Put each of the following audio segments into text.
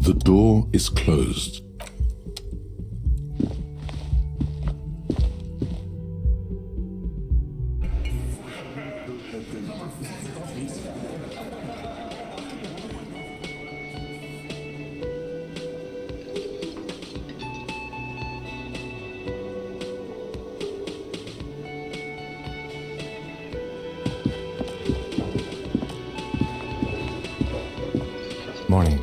The door is closed. Morning.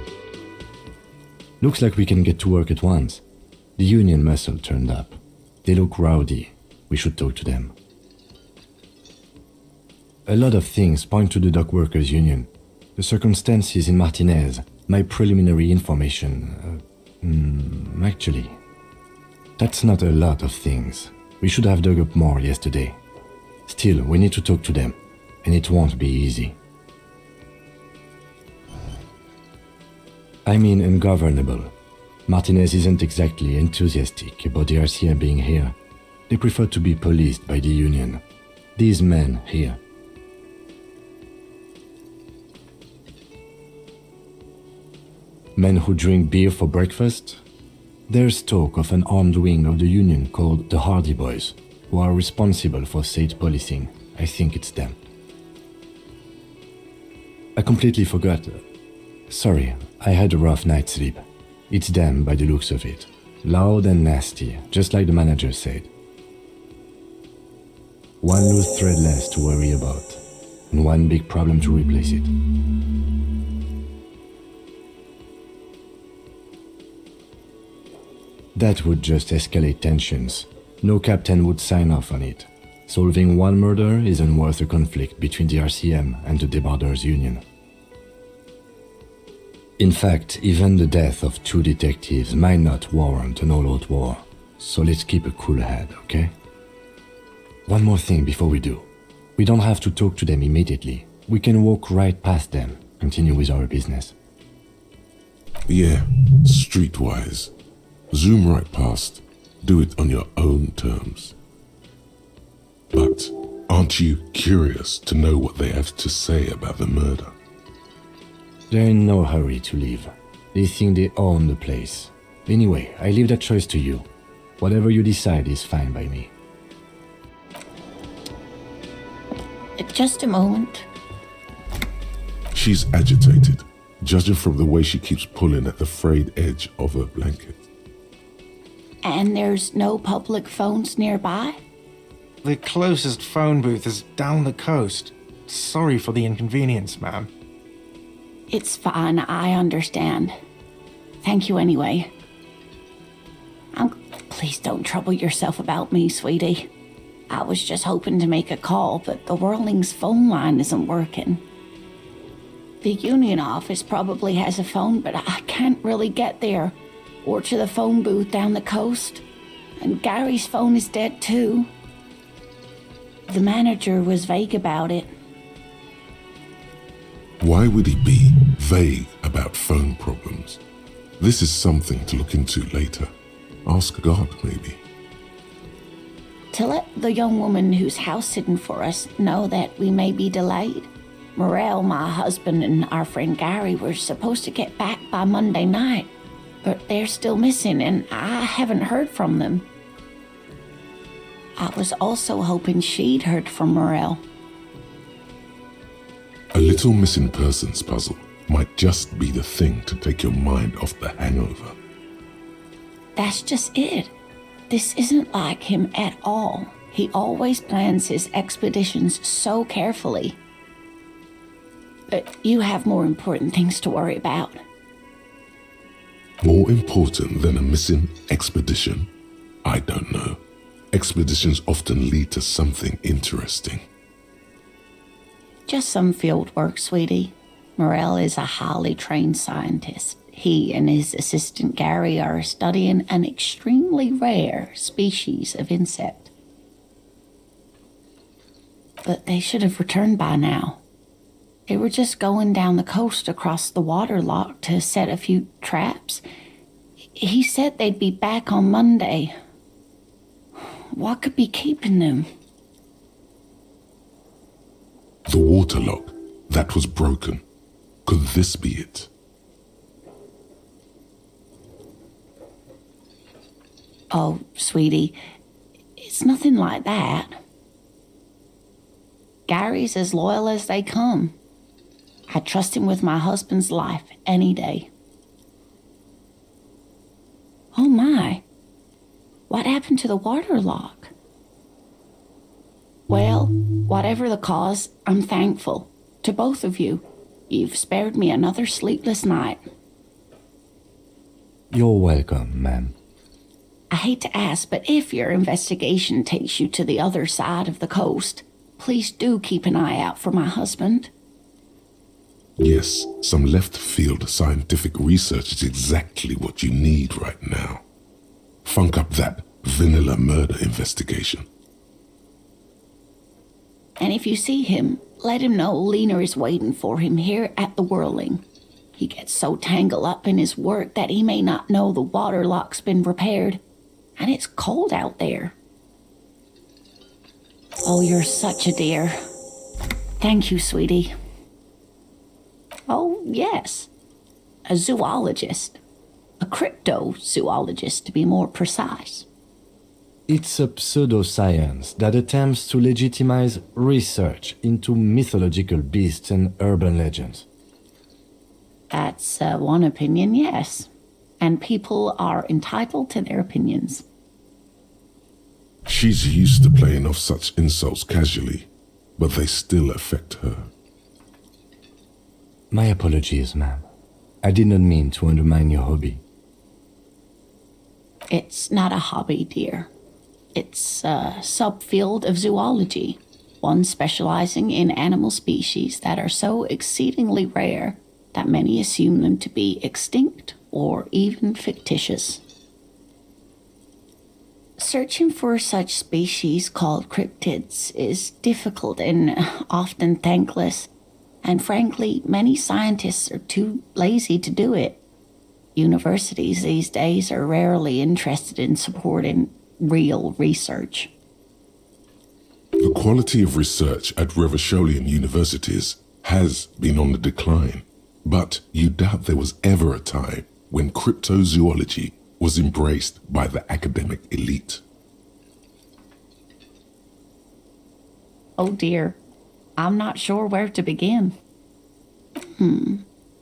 Looks like we can get to work at once. The union muscle turned up. They look rowdy. We should talk to them. A lot of things point to the dock workers union. The circumstances in Martinez, my preliminary information. Actually, that's not a lot of things. We should have dug up more yesterday. Still, we need to talk to them, and it won't be easy. I mean ungovernable. Martinez isn't exactly enthusiastic about the RCM being here. They prefer to be policed by the union. These men here. Men who drink beer for breakfast? There's talk of an armed wing of the union called the Hardy Boys, who are responsible for state policing. I think it's them. I completely forgot. Sorry, I had a rough night's sleep. It's them by the looks of it. Loud and nasty, just like the manager said. One loose thread less to worry about, and one big problem to replace it. That would just escalate tensions. No captain would sign off on it. Solving one murder isn't worth a conflict between the RCM and the Debarders Union. In fact, even the death of 2 detectives might not warrant an all-out war, so let's keep a cool head, okay? One more thing before we do. We don't have to talk to them immediately. We can walk right past them, continue with our business. Yeah, streetwise. Zoom right past. Do it on your own terms. But aren't you curious to know what they have to say about the murder? They're in no hurry to leave. They think they own the place. Anyway, I leave that choice to you. Whatever you decide is fine by me. Just a moment. She's agitated, judging from the way she keeps pulling at the frayed edge of her blanket. And there's no public phones nearby? The closest phone booth is down the coast. Sorry for the inconvenience, ma'am. It's fine, I understand. Thank you anyway. Please don't trouble yourself about me, sweetie. I was just hoping to make a call, but the Whirling's phone line isn't working. The union office probably has a phone, but I can't really get there, or to the phone booth down the coast. And Gary's phone is dead too. The manager was vague about it. Why would he be vague about phone problems? This is something to look into later. Ask God, maybe. To let the young woman who's house-sitting for us know that we may be delayed. Morel, my husband, and our friend Gary were supposed to get back by Monday night, but they're still missing, and I haven't heard from them. I was also hoping she'd heard from Morel. A little missing persons puzzle might just be the thing to take your mind off the hangover. That's just it. This isn't like him at all. He always plans his expeditions so carefully. But you have more important things to worry about. More important than a missing expedition? I don't know. Expeditions often lead to something interesting. Just some field work, sweetie. Morel is a highly trained scientist. He and his assistant Gary are studying an extremely rare species of insect. But they should have returned by now. They were just going down the coast across the water lock to set a few traps. He said they'd be back on Monday. What could be keeping them? The water lock, that was broken. Could this be it? Oh, sweetie, it's nothing like that. Gary's as loyal as they come. I trust him with my husband's life any day. Oh my, what happened to the water lock? Well, whatever the cause, I'm thankful. To both of you. You've spared me another sleepless night. You're welcome, ma'am. I hate to ask, but if your investigation takes you to the other side of the coast, please do keep an eye out for my husband. Yes, some left-field scientific research is exactly what you need right now. Funk up that vanilla murder investigation. And if you see him, let him know Lena is waiting for him here at the Whirling. He gets so tangled up in his work that he may not know the water lock's been repaired, and it's cold out there. Oh, you're such a dear. Thank you, sweetie. Oh, yes. A zoologist. A cryptozoologist, to be more precise. It's a pseudoscience that attempts to legitimize research into mythological beasts and urban legends. That's one opinion, yes. And people are entitled to their opinions. She's used to playing off such insults casually, but they still affect her. My apologies, ma'am. I did not mean to undermine your hobby. It's not a hobby, dear. It's a subfield of zoology, one specializing in animal species that are so exceedingly rare that many assume them to be extinct or even fictitious. Searching for such species called cryptids is difficult and often thankless, and frankly, many scientists are too lazy to do it. Universities these days are rarely interested in supporting real research. The quality of research at Revacholian universities has been on the decline, but you doubt there was ever a time when cryptozoology was embraced by the academic elite. Oh dear, I'm not sure where to begin.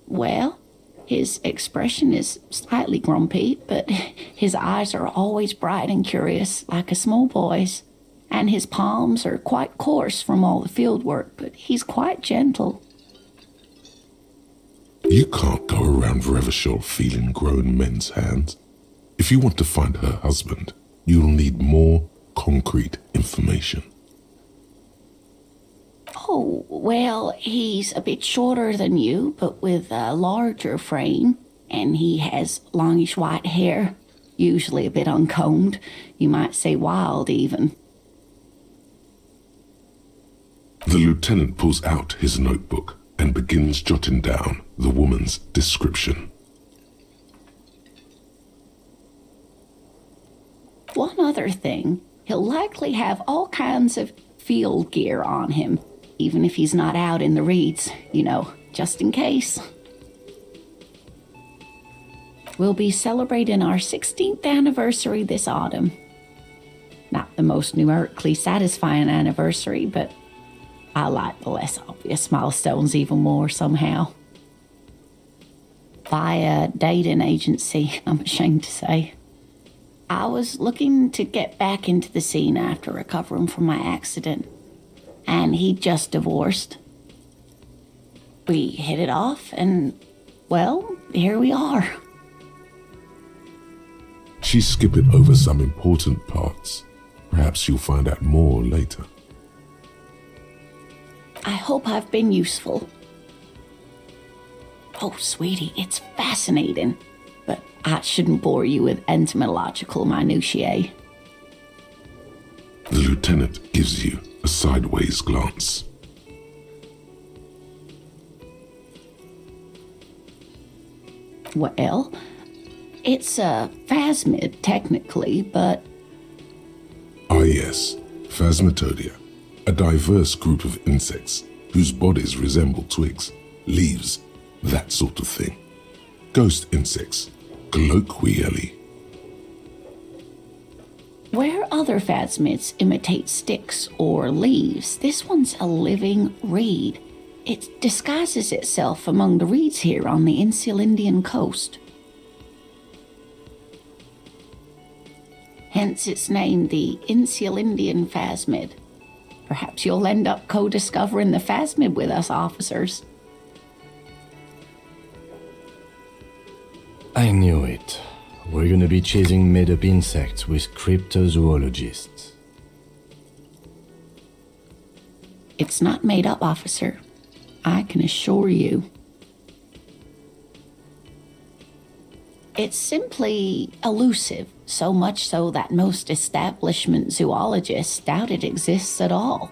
Well, his expression is slightly grumpy, but his eyes are always bright and curious, like a small boy's. And his palms are quite coarse from all the field work, but he's quite gentle. You can't go around Revachol feeling grown men's hands. If you want to find her husband, you'll need more concrete information. Oh, well, he's a bit shorter than you, but with a larger frame, and he has longish white hair, usually a bit uncombed. You might say wild, even. The lieutenant pulls out his notebook and begins jotting down the woman's description. One other thing, he'll likely have all kinds of field gear on him, even if he's not out in the reeds, just in case. We'll be celebrating our 16th anniversary this autumn. Not the most numerically satisfying anniversary, but I like the less obvious milestones even more somehow. By a dating agency, I'm ashamed to say. I was looking to get back into the scene after recovering from my accident, and he'd just divorced. We hit it off, and, well, here we are. She's skipping over some important parts. Perhaps you'll find out more later. I hope I've been useful. Oh, sweetie, it's fascinating, but I shouldn't bore you with entomological minutiae. The lieutenant gives you a sideways glance. Well, it's a phasmid technically, but... Ah yes, Phasmatodia, a diverse group of insects whose bodies resemble twigs, leaves, that sort of thing. Ghost insects, colloquially. Where other phasmids imitate sticks or leaves, this one's a living reed. It disguises itself among the reeds here on the Insulindian coast. Hence its name, the Insulindian phasmid. Perhaps you'll end up co-discovering the phasmid with us, officers. I knew it. We're gonna be chasing made-up insects with cryptozoologists. It's not made up, officer. I can assure you. It's simply elusive, so much so that most establishment zoologists doubt it exists at all.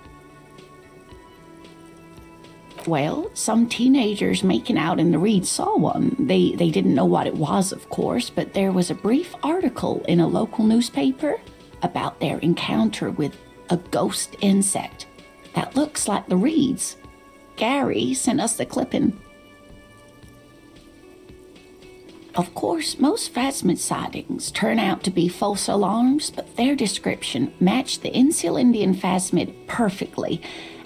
Well, some teenagers making out in the reeds saw one. They didn't know what it was, of course, but there was a brief article in a local newspaper about their encounter with a ghost insect that looks like the reeds. Gary sent us the clipping. Of course, most phasmid sightings turn out to be false alarms, but their description matched the Insulindian phasmid perfectly,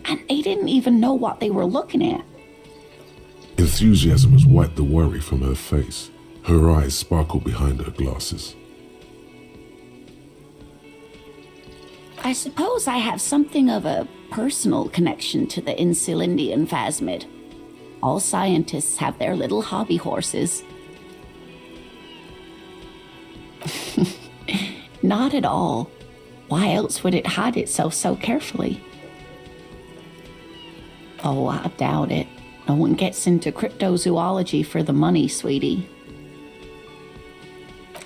and they didn't even know what they were looking at. Enthusiasm has wiped the worry from her face. Her eyes sparkle behind her glasses. I suppose I have something of a personal connection to the Insulindian phasmid. All scientists have their little hobby horses. Not at all. Why else would it hide itself so carefully? Oh, I doubt it. No one gets into cryptozoology for the money, sweetie.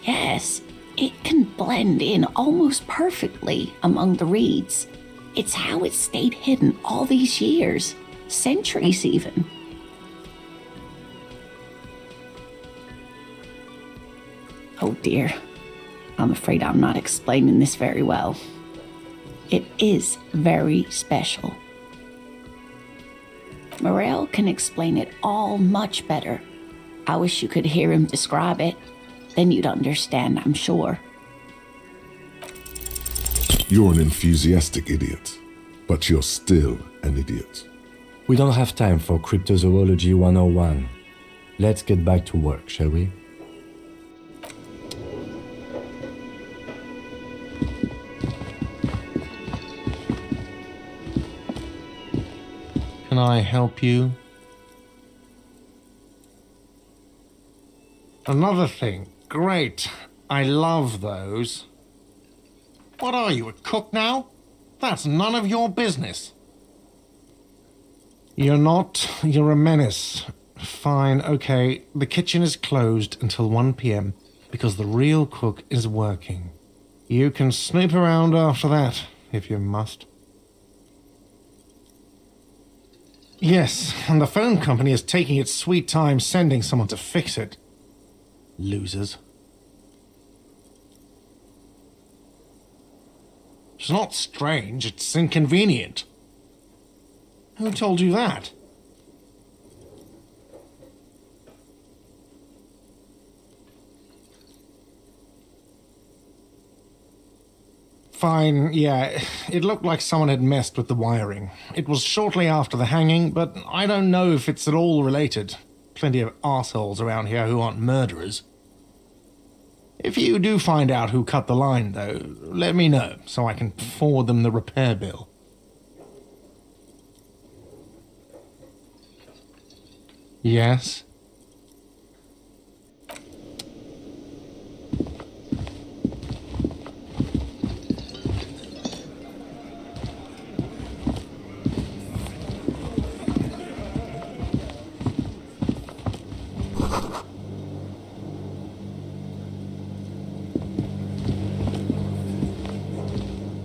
Yes, it can blend in almost perfectly among the reeds. It's how it stayed hidden all these years, centuries even. Oh dear, I'm afraid I'm not explaining this very well. It is very special. Morel can explain it all much better. I wish you could hear him describe it. Then you'd understand, I'm sure. You're an enthusiastic idiot, but you're still an idiot. We don't have time for Cryptozoology 101. Let's get back to work, shall we? Can I help you? Another thing. Great. I love those. What are you, a cook now? That's none of your business. You're not. You're a menace. Fine, okay. The kitchen is closed until 1 p.m. because the real cook is working. You can snoop around after that, if you must. Yes, and the phone company is taking its sweet time sending someone to fix it. Losers. It's not strange, it's inconvenient. Who told you that? Fine, yeah, it looked like someone had messed with the wiring. It was shortly after the hanging, but I don't know if it's at all related. Plenty of arseholes around here who aren't murderers. If you do find out who cut the line, though, let me know, so I can forward them the repair bill. Yes?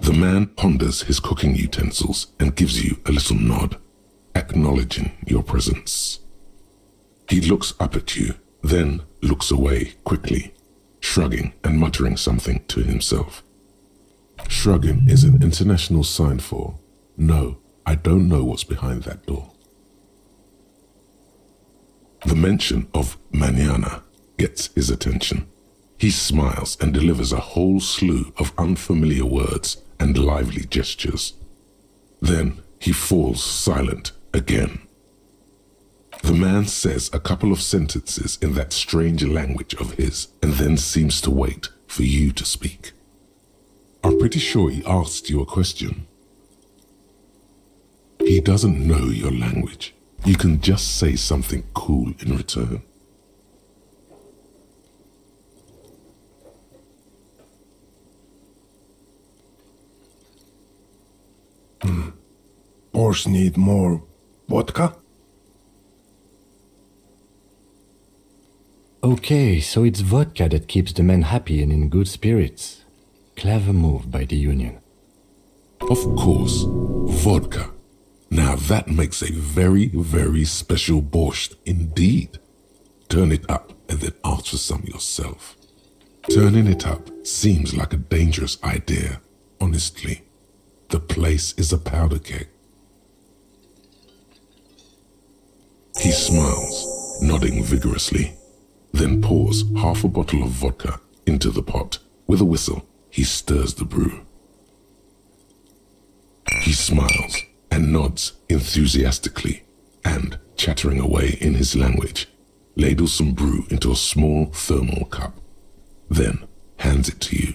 The man ponders his cooking utensils and gives you a little nod, acknowledging your presence. He looks up at you, then looks away quickly, shrugging and muttering something to himself. Shrugging is an international sign for, no, I don't know what's behind that door. The mention of mañana gets his attention. He smiles and delivers a whole slew of unfamiliar words and lively gestures. Then he falls silent again. The man says a couple of sentences in that strange language of his and then seems to wait for you to speak. I'm pretty sure he asked you a question. He doesn't know your language. You can just say something cool in return. Boars need more vodka? Okay, so it's vodka that keeps the men happy and in good spirits. Clever move by the Union. Of course, vodka. Now that makes a very, very special borscht indeed. Turn it up and then ask for some yourself. Turning it up seems like a dangerous idea, honestly. The place is a powder keg. He smiles, nodding vigorously, then pours half a bottle of vodka into the pot. With a whistle, he stirs the brew. He smiles and nods enthusiastically, and, chattering away in his language, ladles some brew into a small thermal cup, then hands it to you.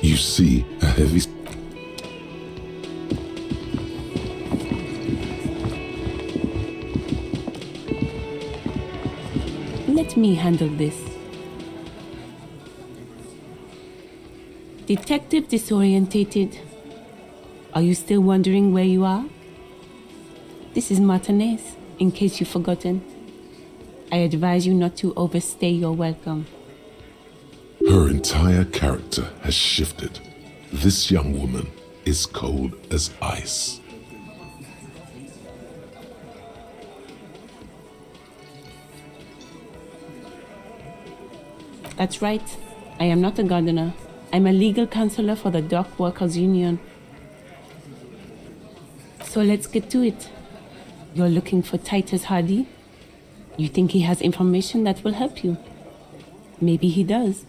You see a heavy... Let me handle this. Detective disorientated. Are you still wondering where you are? This is Martinez, in case you've forgotten. I advise you not to overstay your welcome. Her entire character has shifted. This young woman is cold as ice. That's right. I am not a gardener. I'm a legal counselor for the Dock Workers Union. So let's get to it. You're looking for Titus Hardy? You think he has information that will help you? Maybe he does.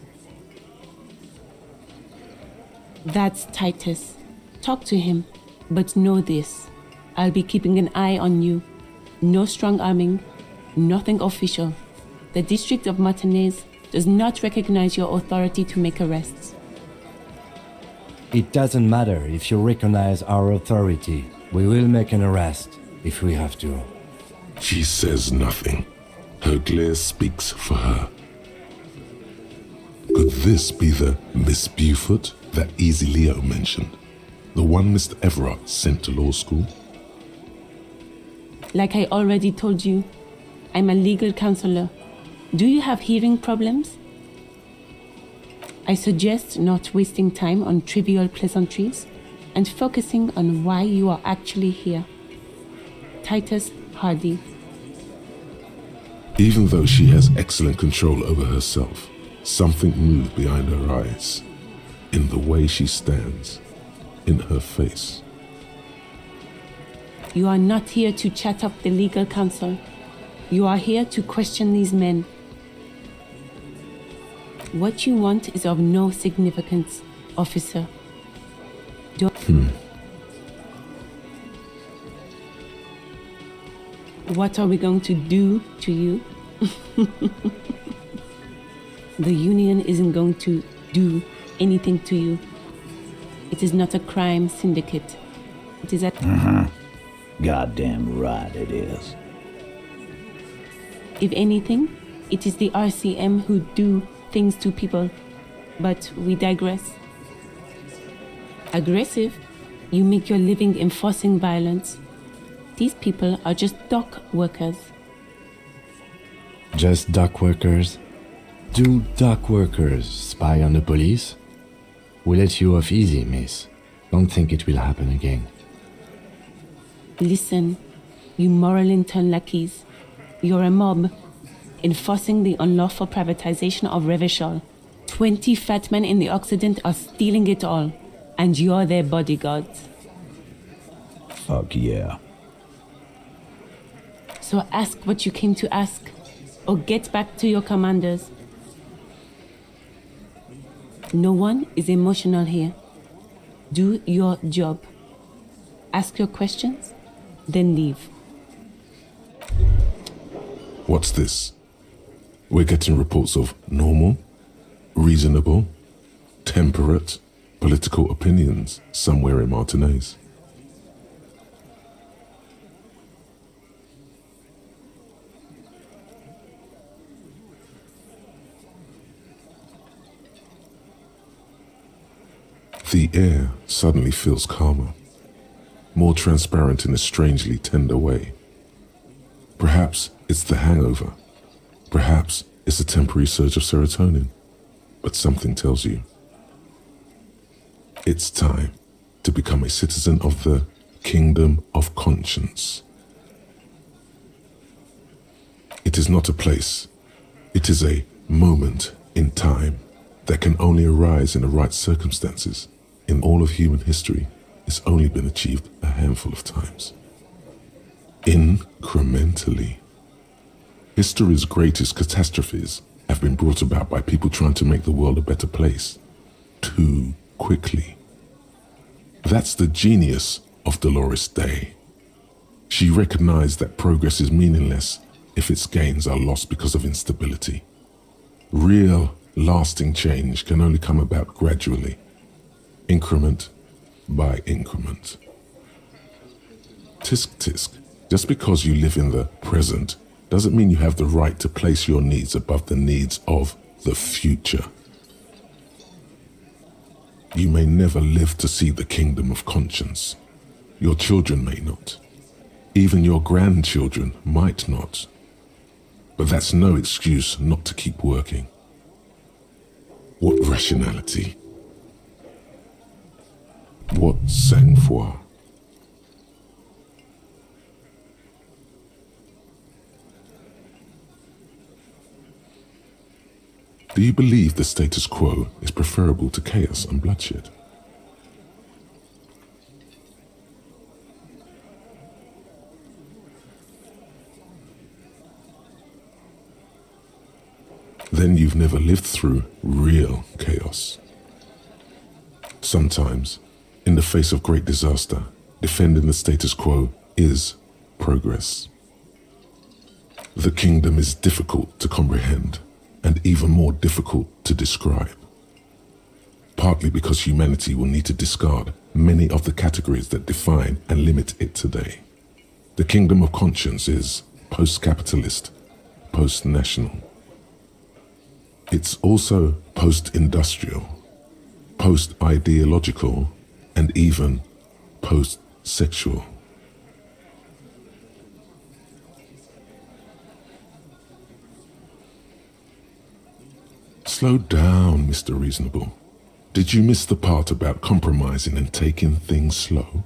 That's Titus. Talk to him, but know this. I'll be keeping an eye on you. No strong arming, nothing official. The District of Martinez does not recognize your authority to make arrests. It doesn't matter if you recognize our authority. We will make an arrest if we have to. She says nothing. Her glare speaks for her. Could this be the Miss Beaufort that Easy Leo mentioned? The one Mr. Everard sent to law school? Like I already told you, I'm a legal counselor. Do you have hearing problems? I suggest not wasting time on trivial pleasantries and focusing on why you are actually here. Titus Hardy. Even though she has excellent control over herself, something moved behind her eyes, in the way she stands, in her face. You are not here to chat up the legal counsel. You are here to question these men. What you want is of no significance, officer. What are we going to do to you? The Union isn't going to do anything to you. It is not a crime syndicate. It is a... Goddamn right it is. If anything, it is the RCM who do things to people. But we digress. Aggressive? You make your living enforcing violence. These people are just dock workers. Just dock workers? Do dock workers spy on the police? We let you off easy, miss. Don't think it will happen again. Listen, you moral intern lackeys. You're a mob, enforcing the unlawful privatization of Revachol. 20 fat men in the Occident are stealing it all, and you're their bodyguards. Fuck yeah. So ask what you came to ask, or get back to your commanders. No one is emotional here. Do your job. Ask your questions, then leave. What's this? We're getting reports of normal, reasonable, temperate political opinions somewhere in Martinez. The air suddenly feels calmer, more transparent in a strangely tender way. Perhaps it's the hangover. Perhaps it's a temporary surge of serotonin. But something tells you it's time to become a citizen of the Kingdom of Conscience. It is not a place. It is a moment in time that can only arise in the right circumstances. In all of human history, it's only been achieved a handful of times. Incrementally. History's greatest catastrophes have been brought about by people trying to make the world a better place too quickly. That's the genius of Dolores Day. She recognized that progress is meaningless if its gains are lost because of instability. Real, lasting change can only come about gradually, increment by increment. Tisk tisk, just because you live in the present doesn't mean you have the right to place your needs above the needs of the future. You may never live to see the Kingdom of Conscience. Your children may not. Even your grandchildren might not. But that's no excuse not to keep working. What rationality? What sang-froid? Do you believe the status quo is preferable to chaos and bloodshed? Then you've never lived through real chaos. Sometimes, in the face of great disaster, defending the status quo is progress. The kingdom is difficult to comprehend and even more difficult to describe. Partly because humanity will need to discard many of the categories that define and limit it today. The Kingdom of Conscience is post-capitalist, post-national. It's also post-industrial, post-ideological, and even post-sexual. Slow down, Mr. Reasonable. Did you miss the part about compromising and taking things slow?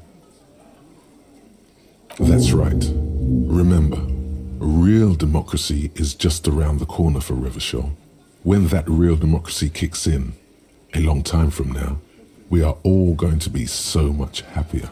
That's right. Remember, real democracy is just around the corner for Revachol. When that real democracy kicks in, a long time from now, we are all going to be so much happier.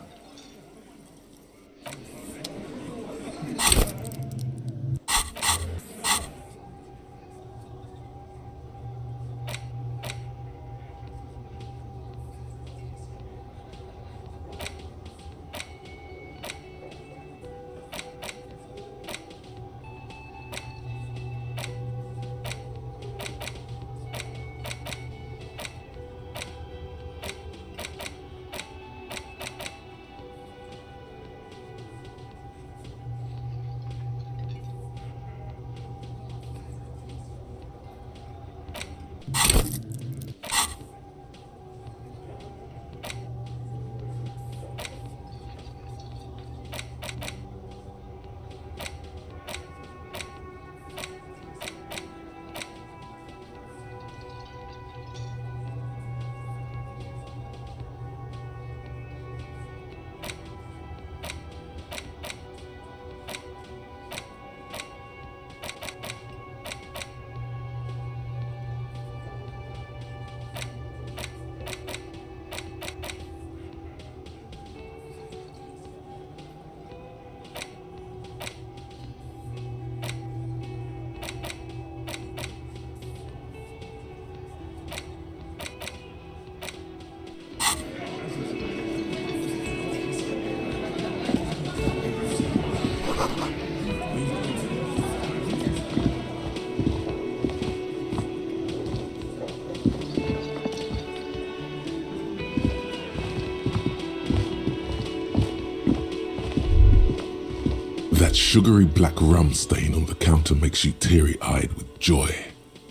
That sugary black rum stain on the counter makes you teary-eyed with joy.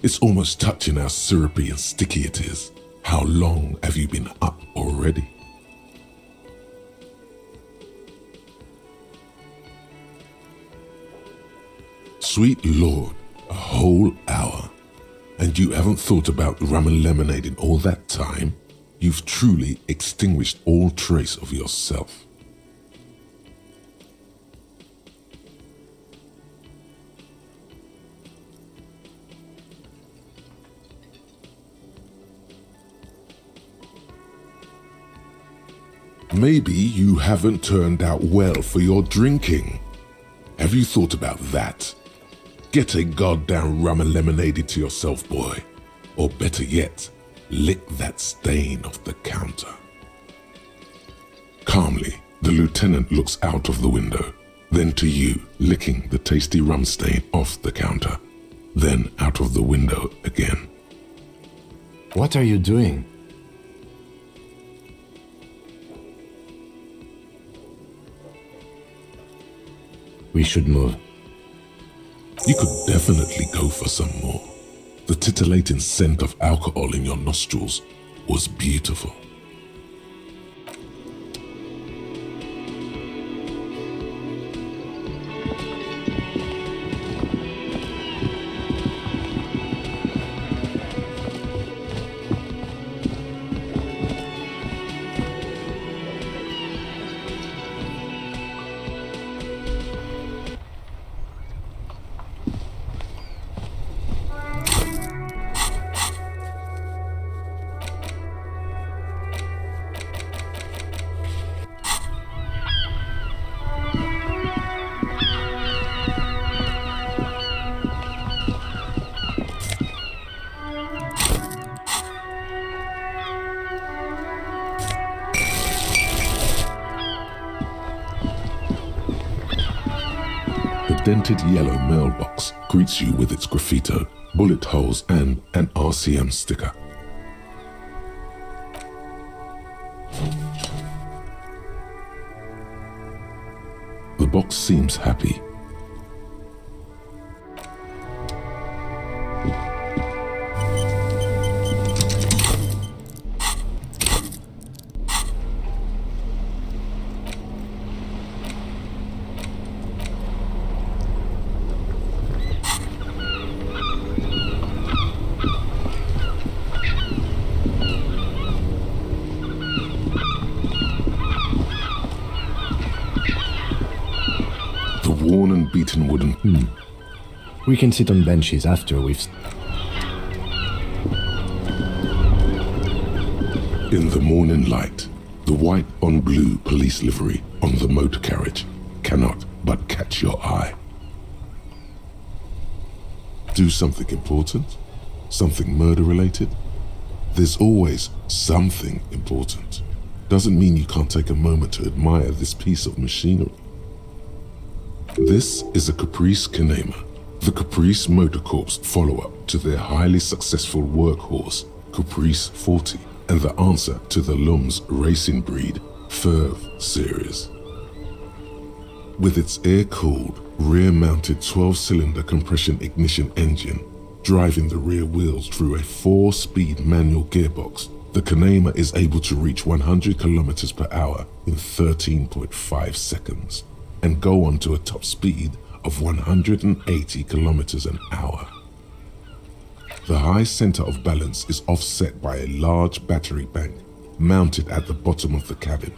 It's almost touching how syrupy and sticky it is. How long have you been up already? Sweet Lord, a whole hour. And you haven't thought about rum and lemonade in all that time? You've truly extinguished all trace of yourself. Maybe you haven't turned out well for your drinking. Have you thought about that? Get a goddamn rum and lemonade to yourself, boy. Or better yet, lick that stain off the counter. Calmly, the lieutenant looks out of the window, then to you, licking the tasty rum stain off the counter, then out of the window again. What are you doing? We should move. You could definitely go for some more. The titillating scent of alcohol in your nostrils was beautiful. Dented yellow mailbox greets you with its graffito, bullet holes and an RCM sticker. The box seems happy. clean beaten wooden... We can sit on benches after we've... In the morning light, the white on blue police livery on the motor carriage cannot but catch your eye. Do something important? Something murder related? There's always something important. Doesn't mean you can't take a moment to admire this piece of machinery. This is a Caprice Canema, the Caprice Motor Corps follow-up to their highly successful workhorse, Caprice 40, and the answer to the Lum's racing breed, Ferv series. With its air-cooled, rear-mounted 12-cylinder compression ignition engine, driving the rear wheels through a 4-speed manual gearbox, the Canema is able to reach 100 kilometers per hour in 13.5 seconds and go on to a top speed of 180 kilometers an hour. The high center of balance is offset by a large battery bank mounted at the bottom of the cabin,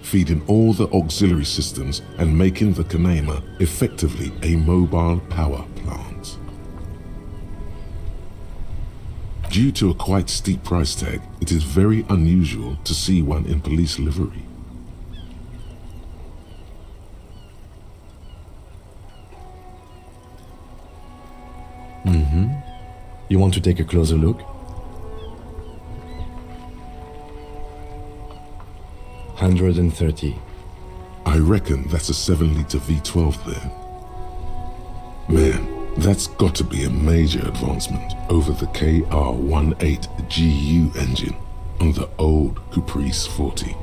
feeding all the auxiliary systems and making the Canema effectively a mobile power plant. Due to a quite steep price tag, it is very unusual to see one in police livery. You want to take a closer look? 130. I reckon that's a 7-liter V12 there. Man, that's got to be a major advancement over the KR18GU engine on the old Caprice 40.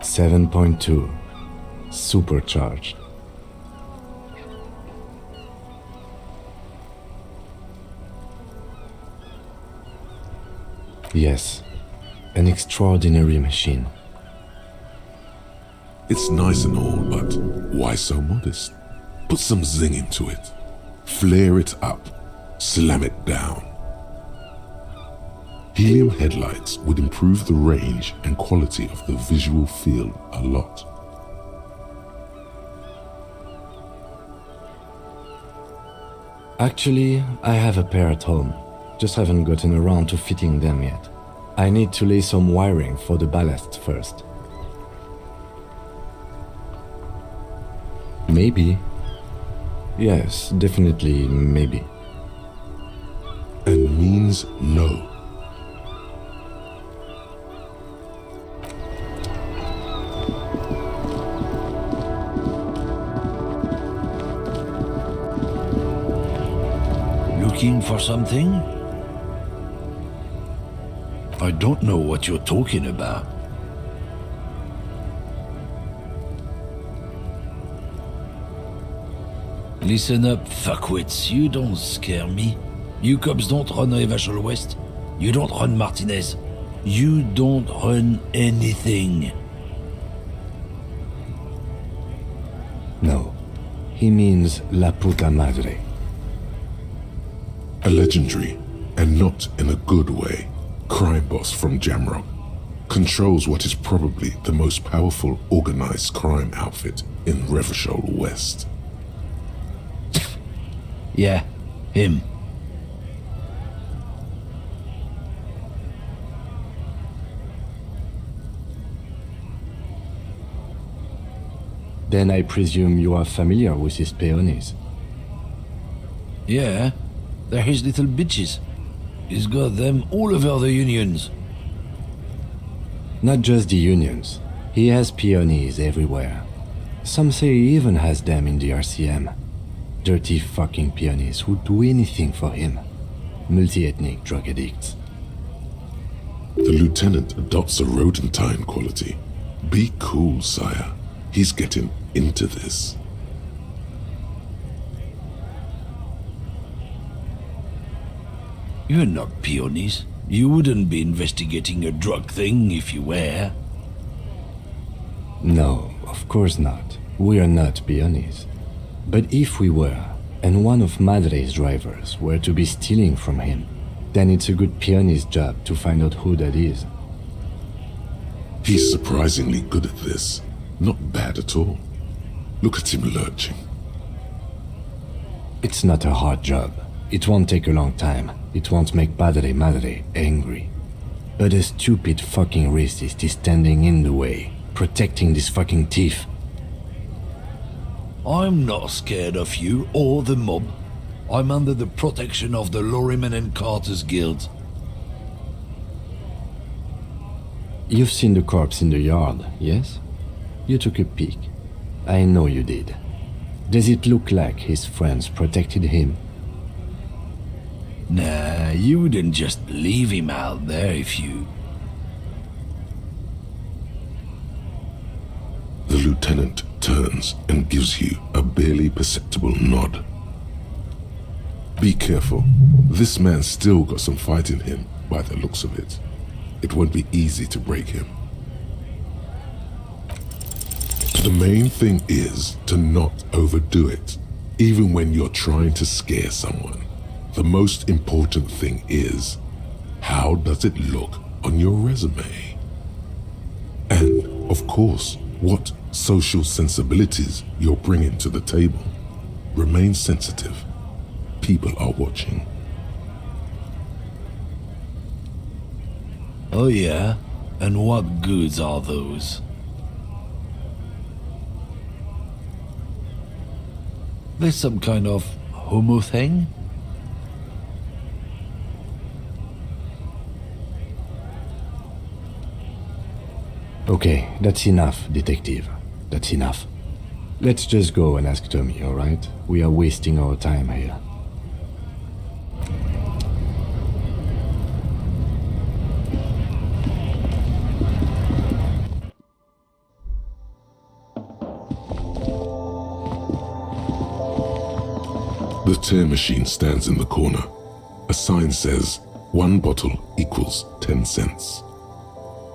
7.2. Supercharged. Yes, an extraordinary machine. It's nice and all, but why so modest? Put some zing into it. Flare it up. Slam it down. Helium headlights would improve the range and quality of the visual field a lot. Actually, I have a pair at home. Just haven't gotten around to fitting them yet. I need to lay some wiring for the ballast first. Maybe. Yes, definitely maybe. And means no. Looking for something? I don't know what you're talking about. Listen up, fuckwits. You don't scare me. You cops don't run Evashel West. You don't run Martinez. You don't run anything. No, he means La Puta Madre. A legendary, and not in a good way, crime boss from Jamrock controls what is probably the most powerful organized crime outfit in Revachol West. Yeah, him. Then I presume you are familiar with his peonies. Yeah, they're his little bitches. He's got them all over the unions. Not just the unions. He has peonies everywhere. Some say he even has them in the RCM. Dirty fucking peonies who'd do anything for him. Multi-ethnic drug addicts. The lieutenant adopts a rodentine quality. Be cool, sire. He's getting into this. You're not peonies. You wouldn't be investigating a drug thing if you were. No, of course not. We are not peonies. But if we were, and one of Madre's drivers were to be stealing from him, then it's a good peony's job to find out who that is. He's surprisingly good at this. Not bad at all. Look at him lurching. It's not a hard job. It won't take a long time. It won't make Madre angry. But a stupid fucking racist is standing in the way, protecting this fucking thief. I'm not scared of you or the mob. I'm under the protection of the Lorrymen and Carters Guild. You've seen the corpse in the yard, yes? You took a peek. I know you did. Does it look like his friends protected him? Nah, you wouldn't just leave him out there if you... The lieutenant turns and gives you a barely perceptible nod. Be careful. This man's still got some fight in him, by the looks of it. It won't be easy to break him. The main thing is to not overdo it, even when you're trying to scare someone. The most important thing is, how does it look on your resume? And, of course, what social sensibilities you're bringing to the table. Remain sensitive. People are watching. Oh yeah? And what goods are those? There's some kind of homo thing? Okay, that's enough, detective. That's enough. Let's just go and ask Tommy, alright? We are wasting our time here. The tear machine stands in the corner. A sign says, 1 bottle equals 10 cents.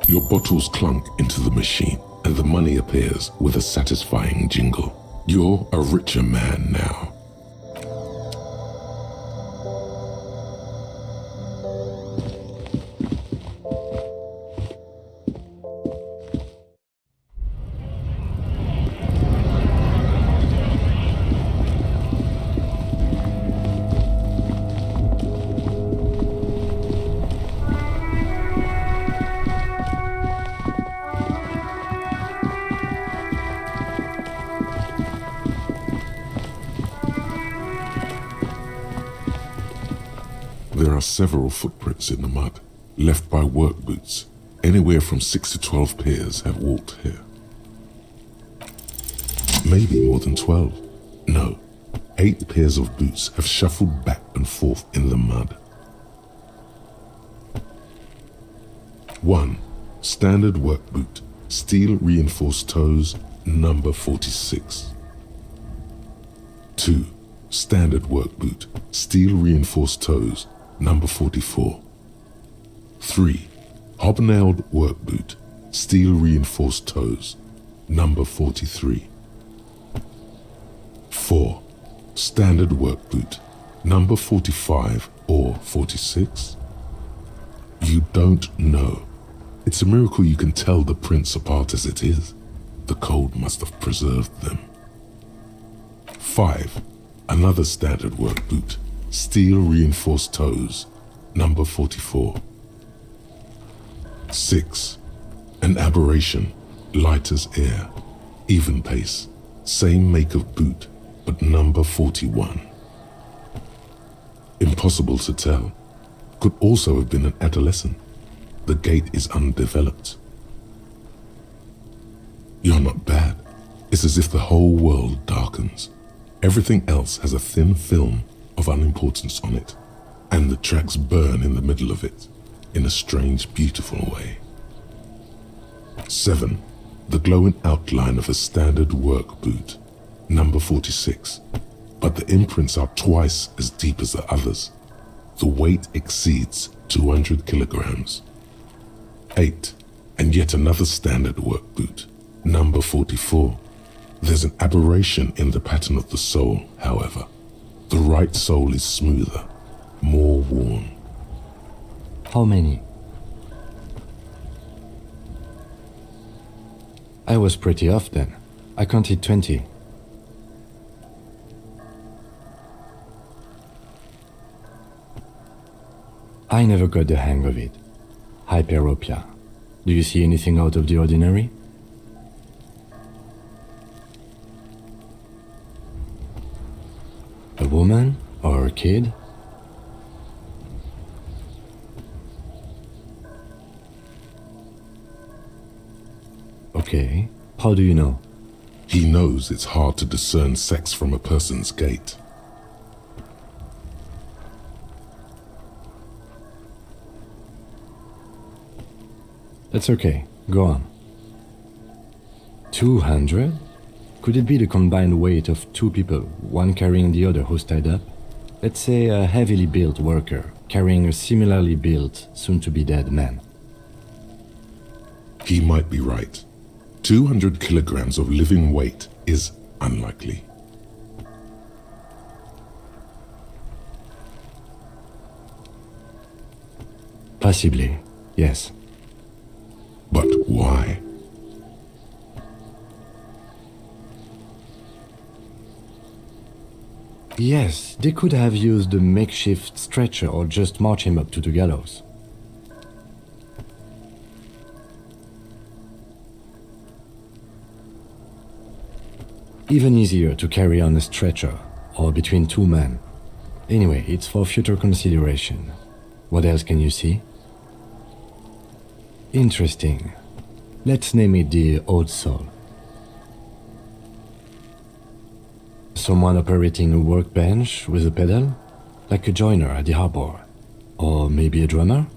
Your bottles clunk into the machine, and the money appears with a satisfying jingle. You're a richer man now. There are several footprints in the mud, left by work boots. Anywhere from 6 to 12 pairs have walked here. Maybe more than 12. No, 8 pairs of boots have shuffled back and forth in the mud. 1. Standard work boot, steel reinforced toes, number 46. 2. Standard work boot, steel reinforced toes, number 44. 3. Hobnailed work boot, steel reinforced toes, number 43. 4. Standard work boot, number 45 or 46. You don't know. It's a miracle you can tell the prints apart as it is. The cold must have preserved them. 5. Another standard work boot, steel reinforced toes, number 44. 6. An aberration, light as air, even pace, same make of boot, but number 41. Impossible to tell. Could also have been an adolescent. The gait is undeveloped. You're not bad. It's as if the whole world darkens. Everything else has a thin film of unimportance on it, and the tracks burn in the middle of it, in a strange, beautiful way. 7. The glowing outline of a standard work boot, number 46, but the imprints are twice as deep as the others. The weight exceeds 200 kilograms. 8. And yet another standard work boot, number 44. There's an aberration in the pattern of the sole, however. The right sole is smoother, more worn. How many? I was pretty off then. I counted 20. I never got the hang of it. Hyperopia. Do you see anything out of the ordinary? A woman or a kid? Okay, how do you know? He knows it's hard to discern sex from a person's gait. That's okay, go on. 200? Could it be the combined weight of two people, one carrying the other who's tied up? Let's say a heavily built worker carrying a similarly built, soon-to-be-dead man. He might be right. 200 kilograms of living weight is unlikely. Possibly, yes. But why? Yes, they could have used a makeshift stretcher or just march him up to the gallows. Even easier to carry on a stretcher, or between two men. Anyway, it's for future consideration. What else can you see? Interesting. Let's name it the Old Soul. Someone operating a workbench with a pedal? Like a joiner at the harbor. Or maybe a drummer?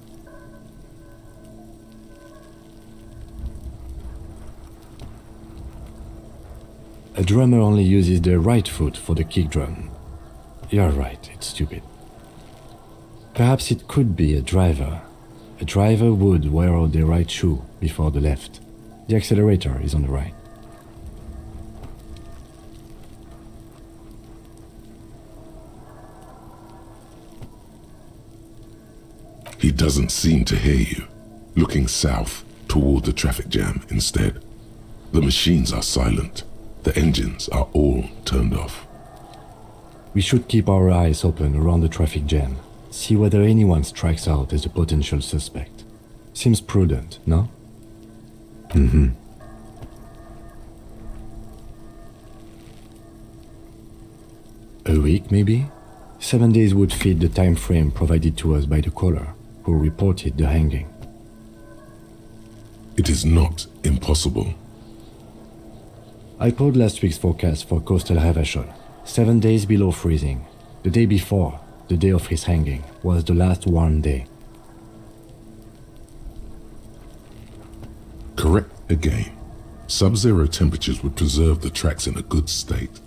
A drummer only uses their right foot for the kick drum. You're right, it's stupid. Perhaps it could be a driver. A driver would wear out their right shoe before the left. The accelerator is on the right. He doesn't seem to hear you, looking south toward the traffic jam instead. The machines are silent. The engines are all turned off. We should keep our eyes open around the traffic jam. See whether anyone strikes out as a potential suspect. Seems prudent, no? A week, maybe? 7 days would fit the time frame provided to us by the caller, who reported the hanging. It is not impossible. I pulled last week's forecast for coastal Havashol. 7 days below freezing. The day before, the day of his hanging, was the last warm day. Correct again. Sub-zero temperatures would preserve the tracks in a good state.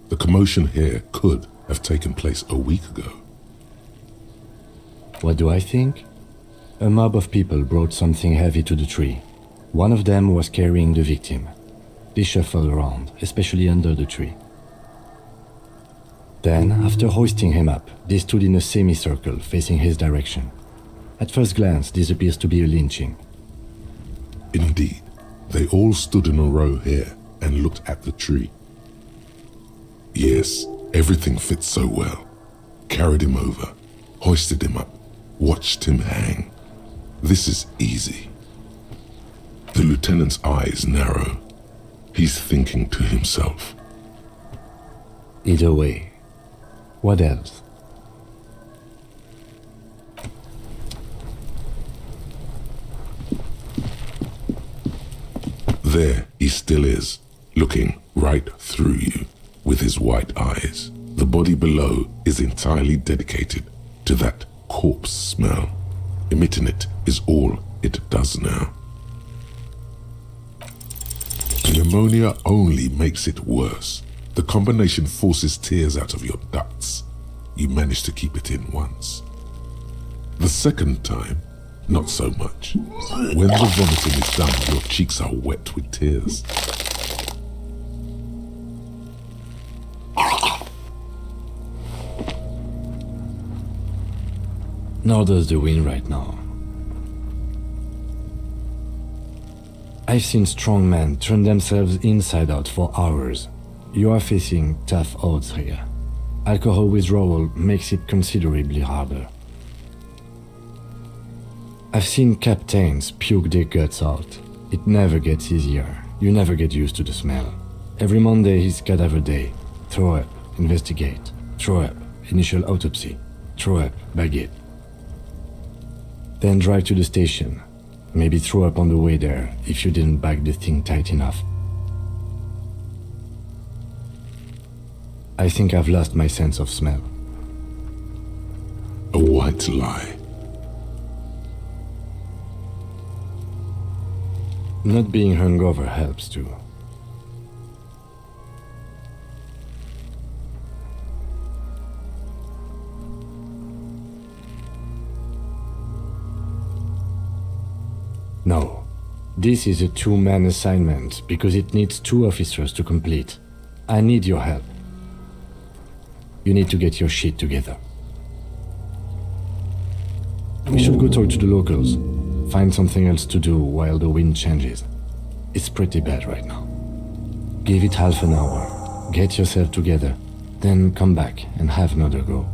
The commotion here could have taken place a week ago. What do I think? A mob of people brought something heavy to the tree. One of them was carrying the victim. They shuffled around, especially under the tree. Then, after hoisting him up, they stood in a semicircle facing his direction. At first glance, this appears to be a lynching. Indeed, they all stood in a row here and looked at the tree. Yes, everything fits so well. Carried him over, hoisted him up, watched him hang. This is easy. The lieutenant's eyes narrow. He's thinking to himself. Either way. What else? There he still is, looking right through you with his white eyes. The body below is entirely dedicated to that corpse smell. Emitting it is all it does now. Pneumonia only makes it worse. The combination forces tears out of your ducts. You manage to keep it in once. The second time, not so much. When the vomiting is done, your cheeks are wet with tears. Nor does the wind right now. I've seen strong men turn themselves inside out for hours. You are facing tough odds here. Alcohol withdrawal makes it considerably harder. I've seen captains puke their guts out. It never gets easier. You never get used to the smell. Every Monday is cadaver day. Throw up, investigate. Throw up, initial autopsy. Throw up, bag it. Then drive to the station. Maybe throw up on the way there if you didn't bag the thing tight enough. I think I've lost my sense of smell. A white lie. Not being hungover helps too. No. This is a two-man assignment because it needs 2 officers to complete. I need your help. You need to get your shit together. We should go talk to the locals. Find something else to do while the wind changes. It's pretty bad right now. Give it half an hour. Get yourself together. Then come back and have another go.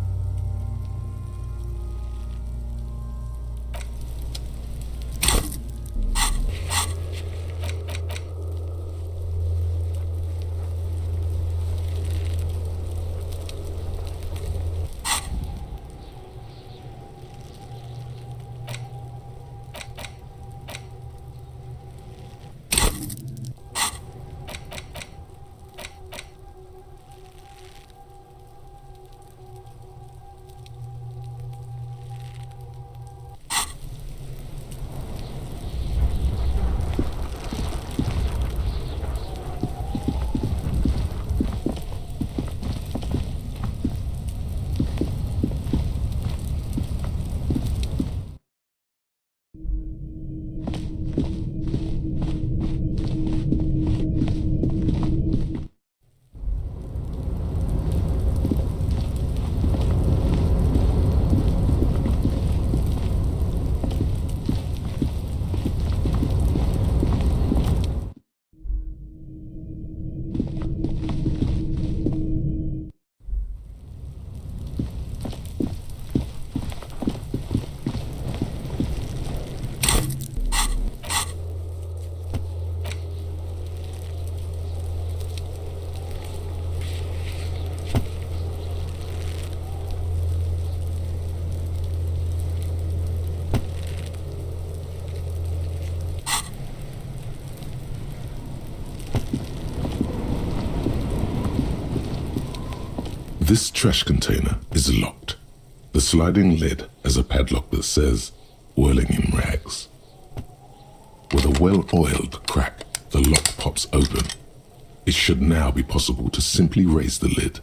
This trash container is locked. The sliding lid has a padlock that says, whirling in rags. With a well-oiled crack, the lock pops open. It should now be possible to simply raise the lid.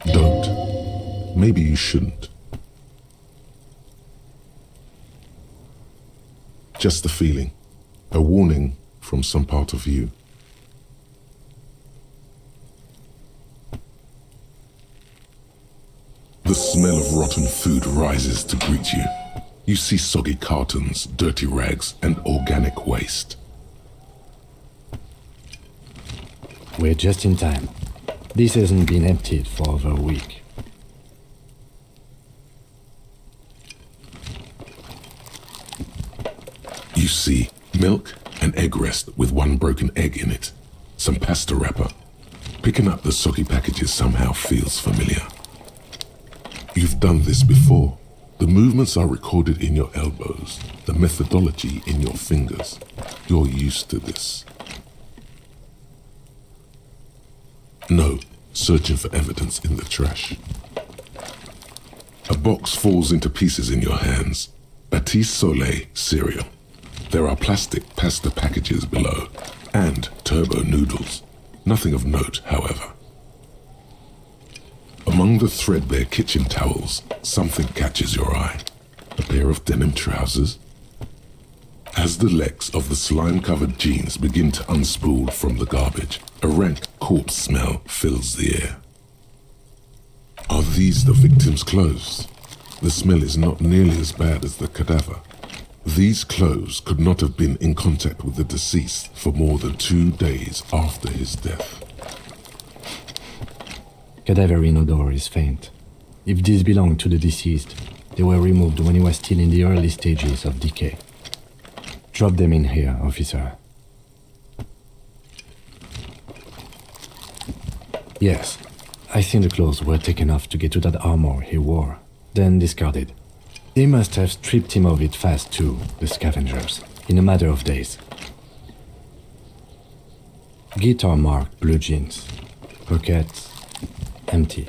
Don't. Maybe you shouldn't. Just a feeling. A warning from some part of you. The smell of rotten food rises to greet you. You see soggy cartons, dirty rags, and organic waste. We're just in time. This hasn't been emptied for over a week. You see milk and egg rest with one broken egg in it. Some pasta wrapper. Picking up the soggy packages somehow feels familiar. You've done this before. The movements are recorded in your elbows, the methodology in your fingers. You're used to this. No, searching for evidence in the trash. A box falls into pieces in your hands. Batiste Soleil cereal. There are plastic pasta packages below, and turbo noodles. Nothing of note, however. Among the threadbare kitchen towels, something catches your eye. A pair of denim trousers. As the legs of the slime-covered jeans begin to unspool from the garbage, a rank corpse smell fills the air. Are these the victim's clothes? The smell is not nearly as bad as the cadaver. These clothes could not have been in contact with the deceased for more than 2 days after his death. Cadaver odor is faint. If these belong to the deceased, they were removed when he was still in the early stages of decay. Drop them in here, officer. Yes, I think the clothes were taken off to get to that armor he wore, then discarded. They must have stripped him of it fast too, the scavengers, in a matter of days. Guitar-marked blue jeans. Pockets empty,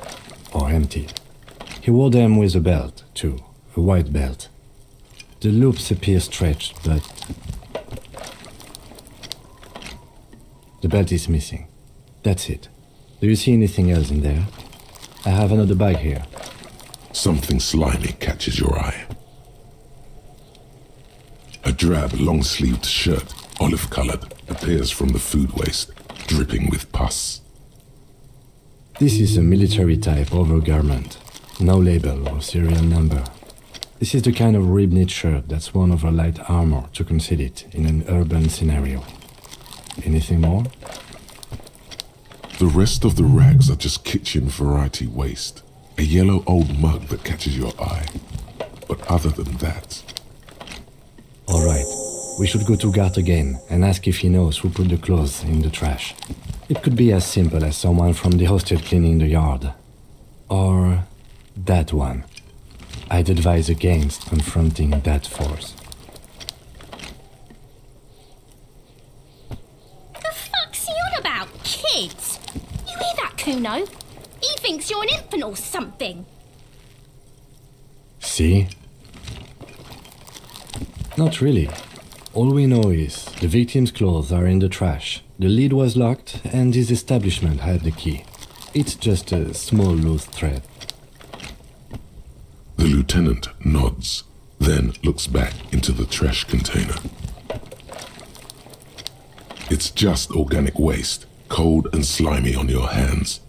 or emptied. He wore them with a belt, too, a white belt. The loops appear stretched, but the belt is missing. That's it. Do you see anything else in there? I have another bag here. Something slimy catches your eye. A drab, long-sleeved shirt, olive-colored, appears from the food waste, dripping with pus. This is a military-type overgarment. No label or serial number. This is the kind of rib-knit shirt that's worn over light armor to conceal it in an urban scenario. Anything more? The rest of the rags are just kitchen variety waste. A yellow old mug that catches your eye. But other than that... All right. We should go to Gart again and ask if he knows who put the clothes in the trash. It could be as simple as someone from the hostel cleaning the yard. Or that one. I'd advise against confronting that force. The fuck's he on about, kids? You hear that, Kuno? He thinks you're an infant or something. See? Not really. All we know is the victim's clothes are in the trash, the lid was locked, and his establishment had the key. It's just a small loose thread. The lieutenant nods, then looks back into the trash container. It's just organic waste, cold and slimy on your hands.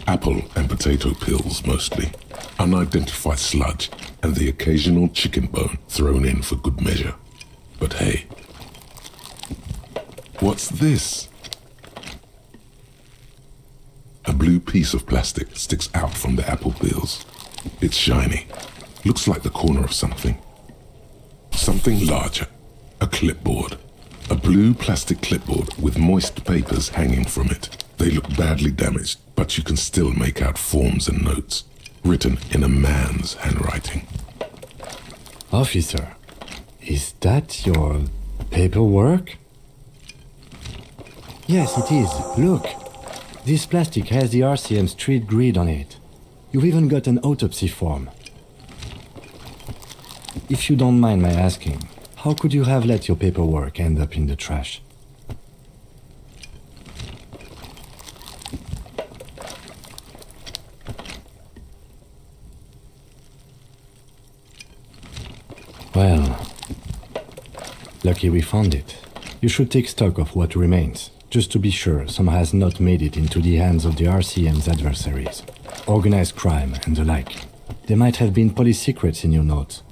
Apple and potato peels mostly, unidentified sludge, and the occasional chicken bone thrown in for good measure. But hey, what's this? A blue piece of plastic sticks out from the apple peels. It's shiny, looks like the corner of something. Something larger, a clipboard. A blue plastic clipboard with moist papers hanging from it. They look badly damaged, but you can still make out forms and notes, written in a man's handwriting. Officer, is that your paperwork? Yes, it is. Look. This plastic has the RCM street grid on it. You've even got an autopsy form. If you don't mind my asking, how could you have let your paperwork end up in the trash? Well, lucky we found it. You should take stock of what remains, just to be sure some has not made it into the hands of the RCM's adversaries. Organized crime and the like. There might have been police secrets in your notes.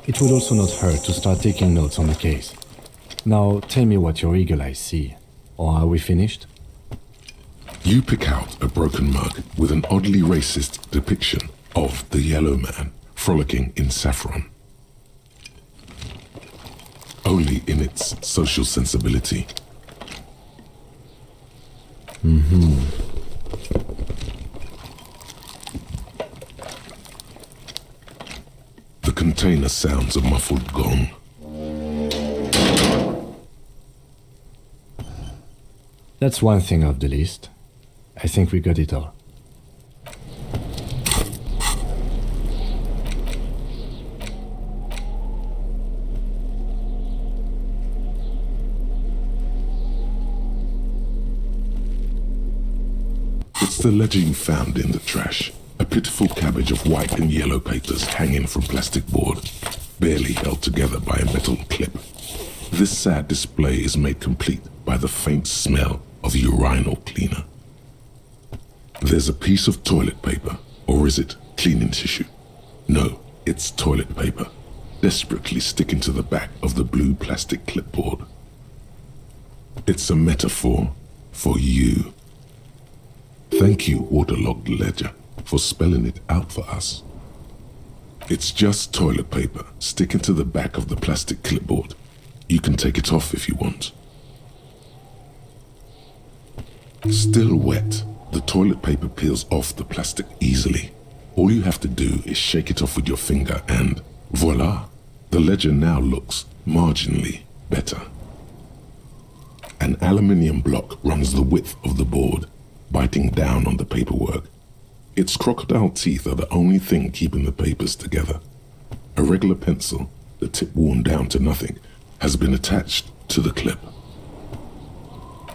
It would also not hurt to start taking notes on the case. Now, tell me what your eagle eyes see. Or are we finished? You pick out a broken mug with an oddly racist depiction of the yellow man frolicking in saffron. Only in its social sensibility. The container sounds a muffled gong. That's one thing off the list. I think we got it all. It's the ledger you found in the trash. A pitiful cabbage of white and yellow papers hanging from plastic board, barely held together by a metal clip. This sad display is made complete by the faint smell of urinal cleaner. There's a piece of toilet paper, or is it cleaning tissue? No, it's toilet paper. desperately sticking to the back of the blue plastic clipboard. It's a metaphor for you. Thank you, waterlogged ledger, for spelling it out for us. It's just toilet paper sticking to the back of the plastic clipboard. You can take it off if you want. Still wet, the toilet paper peels off the plastic easily. All you have to do is shake it off with your finger and voila, the ledger now looks marginally better. An aluminium block runs the width of the board, biting down on the paperwork. Its crocodile teeth are the only thing keeping the papers together. A regular pencil, the tip worn down to nothing, has been attached to the clip.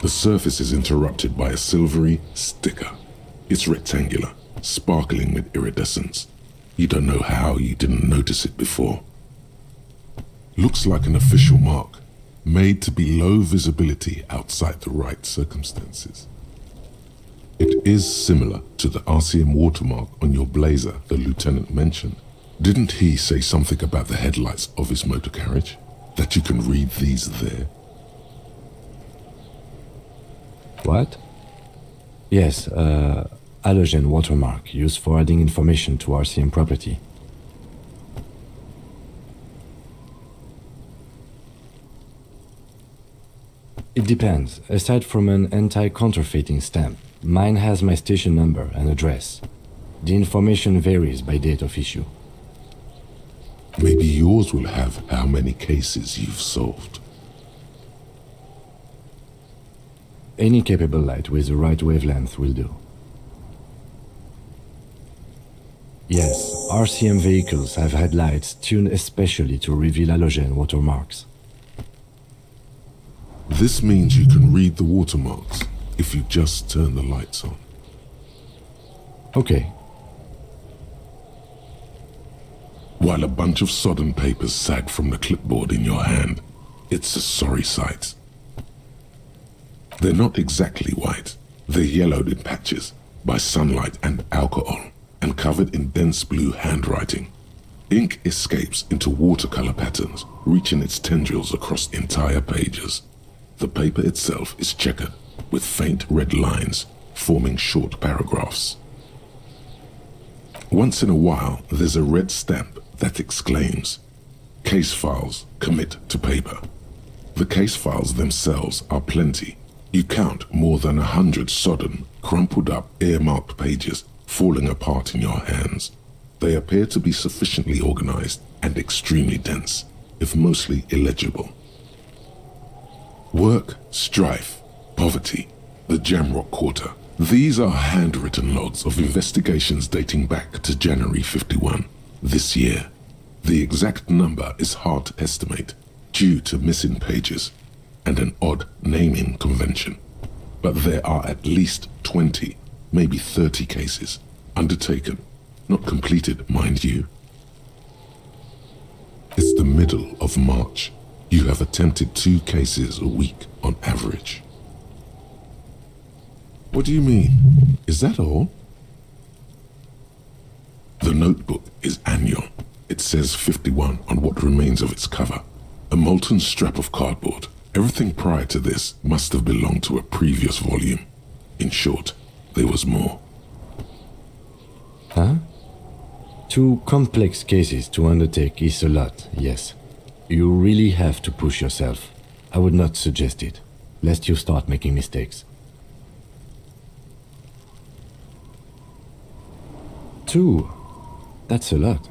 The surface is interrupted by a silvery sticker. It's rectangular, sparkling with iridescence. You don't know how you didn't notice it before. Looks like an official mark, made to be low visibility outside the right circumstances. It is similar to the RCM watermark on your blazer the lieutenant mentioned. Didn't he say something about the headlights of his motor carriage? That you can read these there? What? Yes, halogen watermark used for adding information to RCM property. It depends. Aside from an anti-counterfeiting stamp, mine has my station number and address. The information varies by date of issue. Maybe yours will have how many cases you've solved. Any capable light with the right wavelength will do. Yes, RCM vehicles have had lights tuned especially to reveal halogen watermarks. This means you can read the watermarks if you just turn the lights on. Okay. While a bunch of sodden papers sag from the clipboard in your hand, it's a sorry sight. They're not exactly white. They're yellowed in patches by sunlight and alcohol and covered in dense blue handwriting. Ink escapes into watercolor patterns, reaching its tendrils across entire pages. The paper itself is checkered with faint red lines forming short paragraphs. Once in a while, there's a red stamp that exclaims, "Case files commit to paper." The case files themselves are plenty. You count more than 100 sodden, crumpled up, earmarked pages falling apart in your hands. They appear to be sufficiently organized and extremely dense, if mostly illegible. Work, strife, poverty, the Jamrock Quarter. These are handwritten logs of investigations dating back to January 51, this year. The exact number is hard to estimate due to missing pages and an odd naming convention. But there are at least 20, maybe 30 cases undertaken, not completed, mind you. It's the middle of March. You have attempted 2 cases a week on average. What do you mean? Is that all? The notebook is annual. It says 51 on what remains of its cover. A molten strap of cardboard. Everything prior to this must have belonged to a previous volume. In short, there was more. Huh? 2 complex cases to undertake is a lot, yes. You really have to push yourself. I would not suggest it, lest you start making mistakes. 2? That's a lot.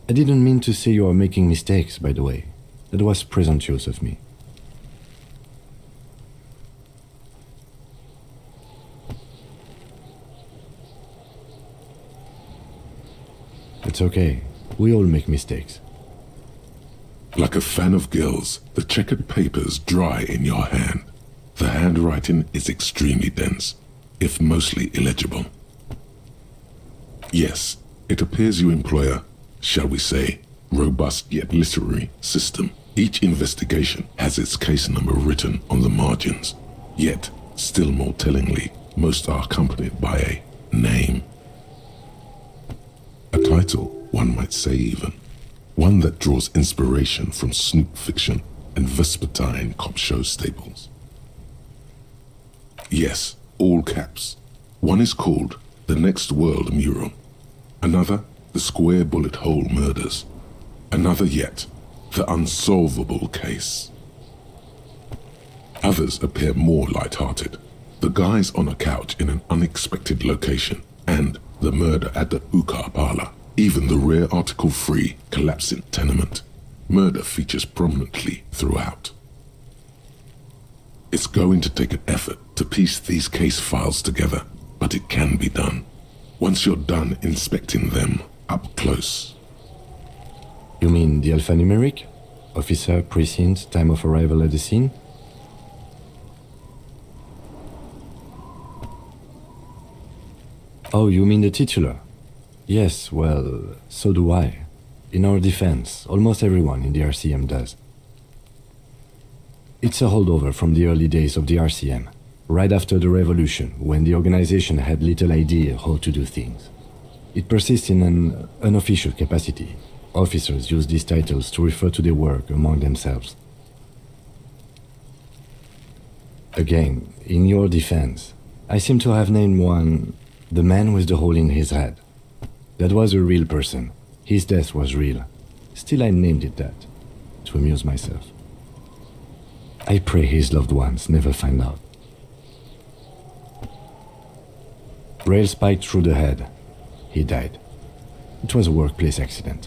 I didn't mean to say you are making mistakes, by the way. That was presumptuous of me. It's okay. We all make mistakes. Like a fan of gills, the checkered papers dry in your hand. The handwriting is extremely dense, if mostly illegible. Yes, it appears you employ a, shall we say, robust yet literary system. Each investigation has its case number written on the margins. Yet, still more tellingly, most are accompanied by a name. A title, one might say even. one that draws inspiration from snoop fiction and vespertine cop show staples. Yes, all caps. One is called The Next World Mural, another The Square Bullet Hole Murders, another yet The Unsolvable Case. Others appear more light-hearted. The guys on a couch in an unexpected location, and The Murder at the Hookah Parlor. Even the rare article-free Collapsing Tenement. Murder features prominently throughout. It's going to take an effort to piece these case files together, but it can be done. Once you're done inspecting them up close. You mean the alphanumeric? Officer, precinct, time of arrival at the scene? Oh, you mean the titular? Yes, well, so do I. In our defense, almost everyone in the RCM does. It's a holdover from the early days of the RCM, right after the revolution, when the organization had little idea how to do things. It persists in an unofficial capacity. Officers use these titles to refer to their work among themselves. Again, in your defense, I seem to have named one the man with the hole in his head. That was a real person. His death was real. Still, I named it that, to amuse myself. I pray his loved ones never find out. Rail spiked through the head. He died. It was a workplace accident.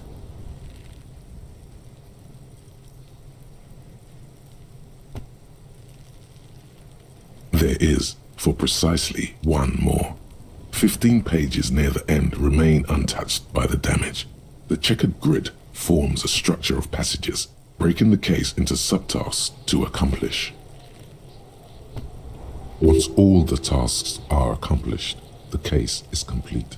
There is, for precisely one more. 15 pages near the end remain untouched by the damage. The checkered grid forms a structure of passages, breaking the case into subtasks to accomplish. Once all the tasks are accomplished, the case is complete.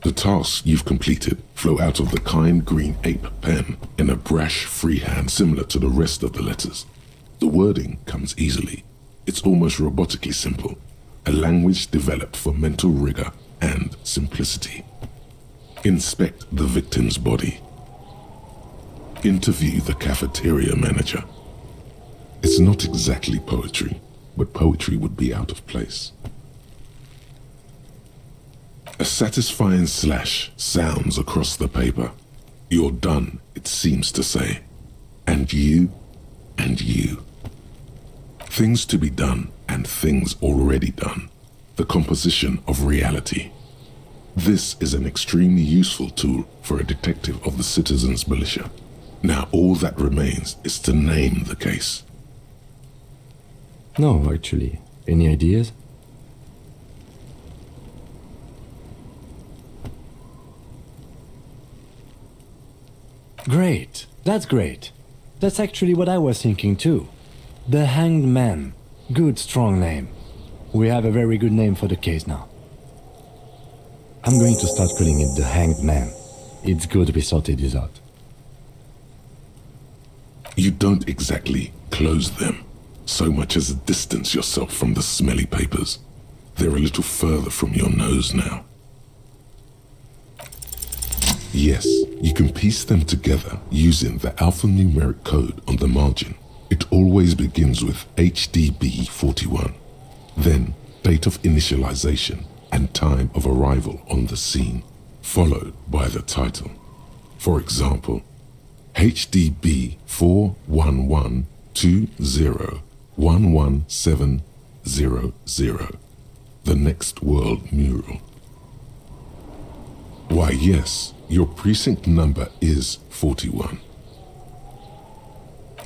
The tasks you've completed flow out of the kind green ape pen in a brash freehand similar to the rest of the letters. The wording comes easily. It's almost robotically simple, a language developed for mental rigor and simplicity. Inspect the victim's body. Interview the cafeteria manager. It's not exactly poetry, but poetry would be out of place. A satisfying slash sounds across the paper. You're done, it seems to say. And you, and you. Things to be done and things already done. The composition of reality. This is an extremely useful tool for a detective of the citizens' militia. Now all that remains is to name the case. No, actually. Any ideas? Great. That's great. That's actually what I was thinking too. The Hanged Man. Good, strong name. We have a very good name for the case now. I'm going to start calling it the Hanged Man. It's good we sorted this out. You don't exactly close them, so much as distance yourself from the smelly papers. They're a little further from your nose now. Yes, you can piece them together using the alphanumeric code on the margin. It always begins with HDB 41, then date of initialization and time of arrival on the scene, followed by the title. For example, HDB 41120111700, The Next World Mural. Why yes, your precinct number is 41.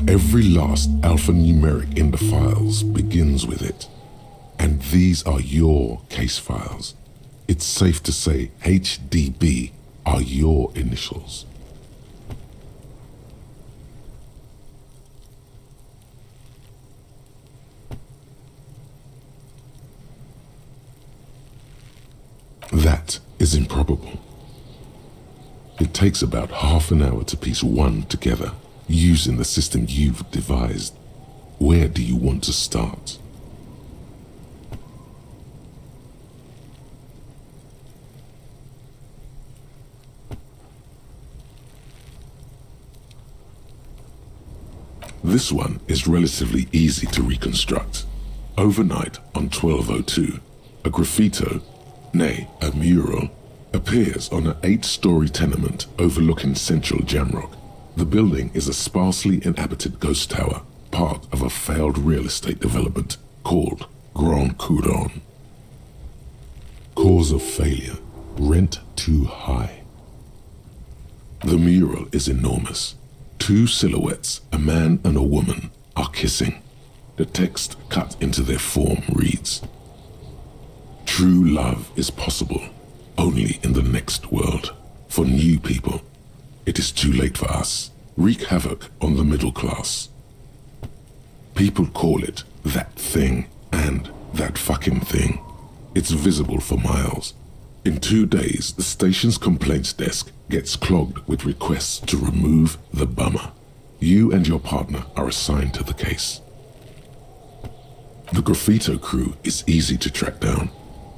Every last alphanumeric in the files begins with it. And these are your case files. It's safe to say HDB are your initials. That is improbable. It takes about half an hour to piece one together, using the system you've devised. Where do you want to start? This one is relatively easy to reconstruct. Overnight on 1202, a graffito, nay, a mural, appears on an 8-story tenement overlooking central Jamrock. The building is a sparsely inhabited ghost tower, part of a failed real estate development called Grand Couronne. Cause of failure: rent too high. The mural is enormous. 2 silhouettes, a man and a woman, are kissing. The text cut into their form reads, "True love is possible only in the next world. For new people, it is too late for us. Wreak havoc on the middle class." People call it that thing and that fucking thing. It's visible for miles. In 2 days, the station's complaints desk gets clogged with requests to remove the bummer. You and your partner are assigned to the case. The graffito crew is easy to track down.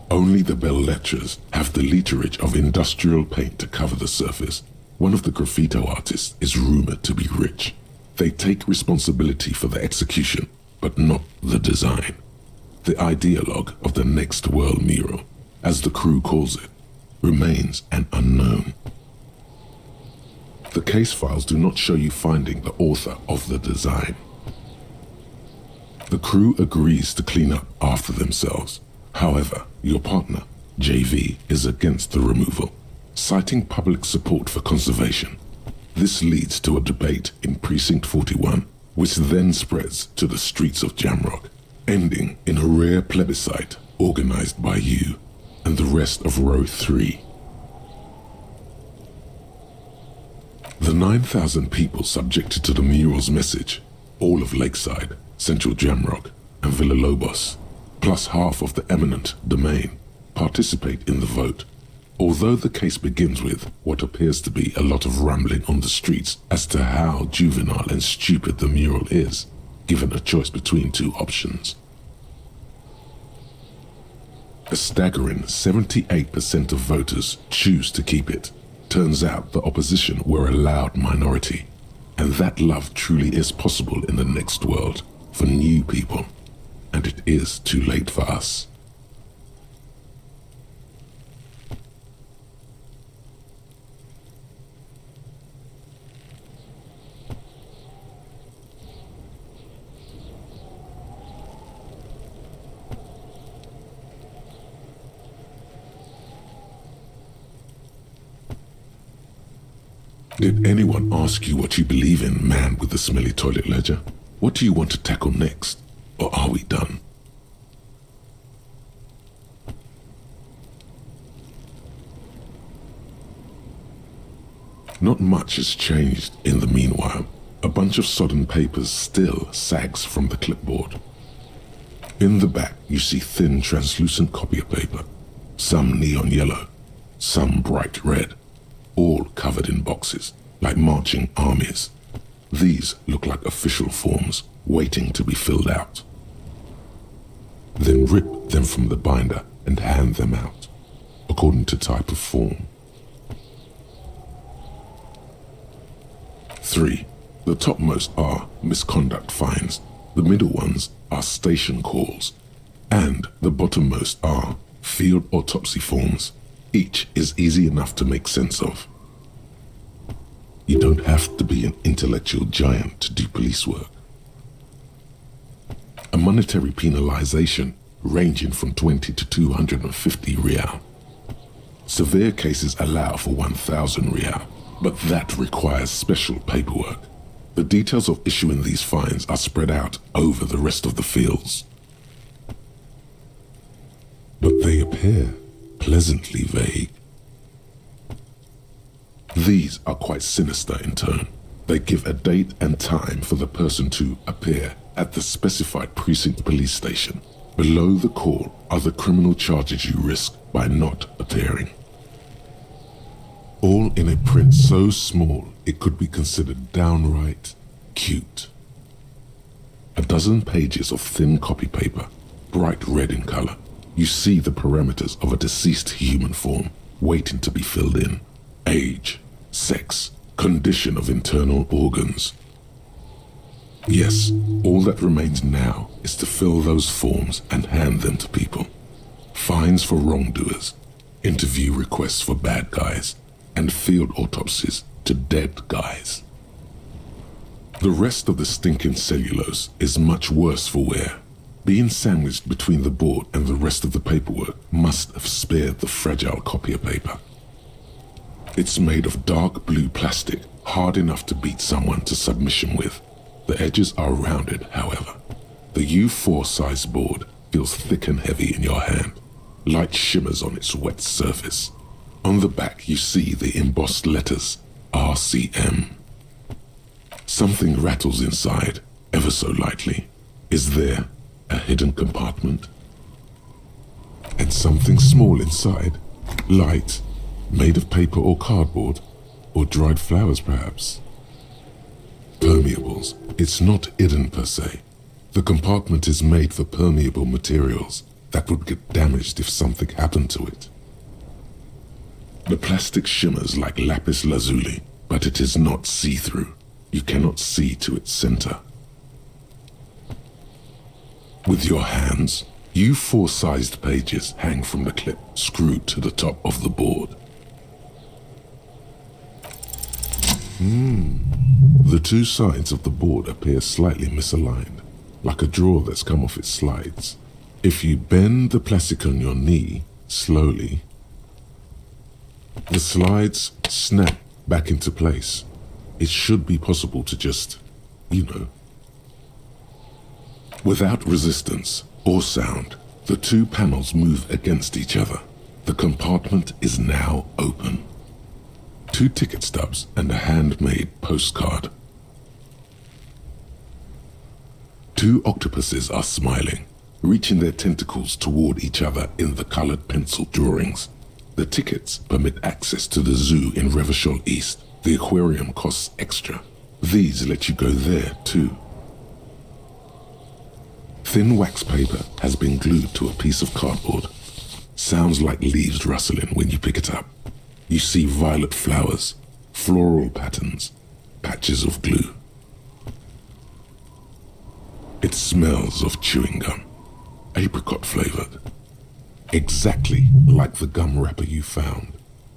Only the belles-lettres have the literage of industrial paint to cover the surface. One of the graffito artists is rumored to be rich. They take responsibility for the execution, but not the design. The ideologue of the Next World mural, as the crew calls it, remains an unknown. The case files do not show you finding the author of the design. The crew agrees to clean up after themselves. However, your partner, JV, is against the removal, citing public support for conservation. This leads to a debate in Precinct 41, which then spreads to the streets of Jamrock, ending in a rare plebiscite organized by you and the rest of Row 3. The 9,000 people subjected to the mural's message, all of Lakeside, Central Jamrock, and Villalobos, plus half of the eminent domain, participate in the vote. Although the case begins with what appears to be a lot of rambling on the streets as to how juvenile and stupid the mural is, given a choice between 2 options. A staggering 78% of voters choose to keep it. Turns out the opposition were a loud minority, and that love truly is possible in the next world for new people, and it is too late for us. Did anyone ask you what you believe in, man with the smelly toilet ledger? What do you want to tackle next? Or are we done? Not much has changed in the meanwhile. A bunch of sodden papers still sags from the clipboard. In the back, you see thin, translucent copier paper. Some neon yellow, some bright red. All covered in boxes, like marching armies. These look like official forms, waiting to be filled out. Then rip them from the binder and hand them out, according to type of form. 3. The topmost are misconduct fines, the middle ones are station calls, and the bottommost are field autopsy forms. Each is easy enough to make sense of. You don't have to be an intellectual giant to do police work. A monetary penalization ranging from 20 to 250 real. Severe cases allow for 1,000 real, but that requires special paperwork. The details of issuing these fines are spread out over the rest of the fields. But they appear pleasantly vague. These are quite sinister in tone. They give a date and time for the person to appear at the specified precinct police station. Below the call are the criminal charges you risk by not appearing. All in a print so small it could be considered downright cute. A dozen pages of thin copy paper, bright red in color. You see the parameters of a deceased human form waiting to be filled in. Age, sex, condition of internal organs. Yes, all that remains now is to fill those forms and hand them to people. Fines for wrongdoers, interview requests for bad guys, and field autopsies to dead guys. The rest of the stinking cellulose is much worse for wear. Being sandwiched between the board and the rest of the paperwork must have spared the fragile copier paper. It's made of dark blue plastic, hard enough to beat someone to submission with. The edges are rounded, however. The U4 size board feels thick and heavy in your hand. Light shimmers on its wet surface. On the back you see the embossed letters, RCM. Something rattles inside, ever so lightly. Is there a hidden compartment? And something small inside, light, made of paper or cardboard, or dried flowers perhaps. Permeables. It's not hidden per se. The compartment is made for permeable materials that would get damaged if something happened to it. The plastic shimmers like lapis lazuli, but it is not see-through. You cannot see to its center. With your hands, U4-sized pages hang from the clip screwed to the top of the board. The two sides of the board appear slightly misaligned, like a drawer that's come off its slides. If you bend the plastic on your knee slowly, the slides snap back into place. It should be possible to just, Without resistance or sound, the two panels move against each other. The compartment is now open. 2 ticket stubs and a handmade postcard. 2 octopuses are smiling, reaching their tentacles toward each other in the colored pencil drawings. The tickets permit access to the zoo in Revachol East. The aquarium costs extra. These let you go there too. Thin wax paper has been glued to a piece of cardboard. Sounds like leaves rustling when you pick it up. You see violet flowers, floral patterns, patches of glue. It smells of chewing gum, apricot flavored. Exactly like the gum wrapper you found,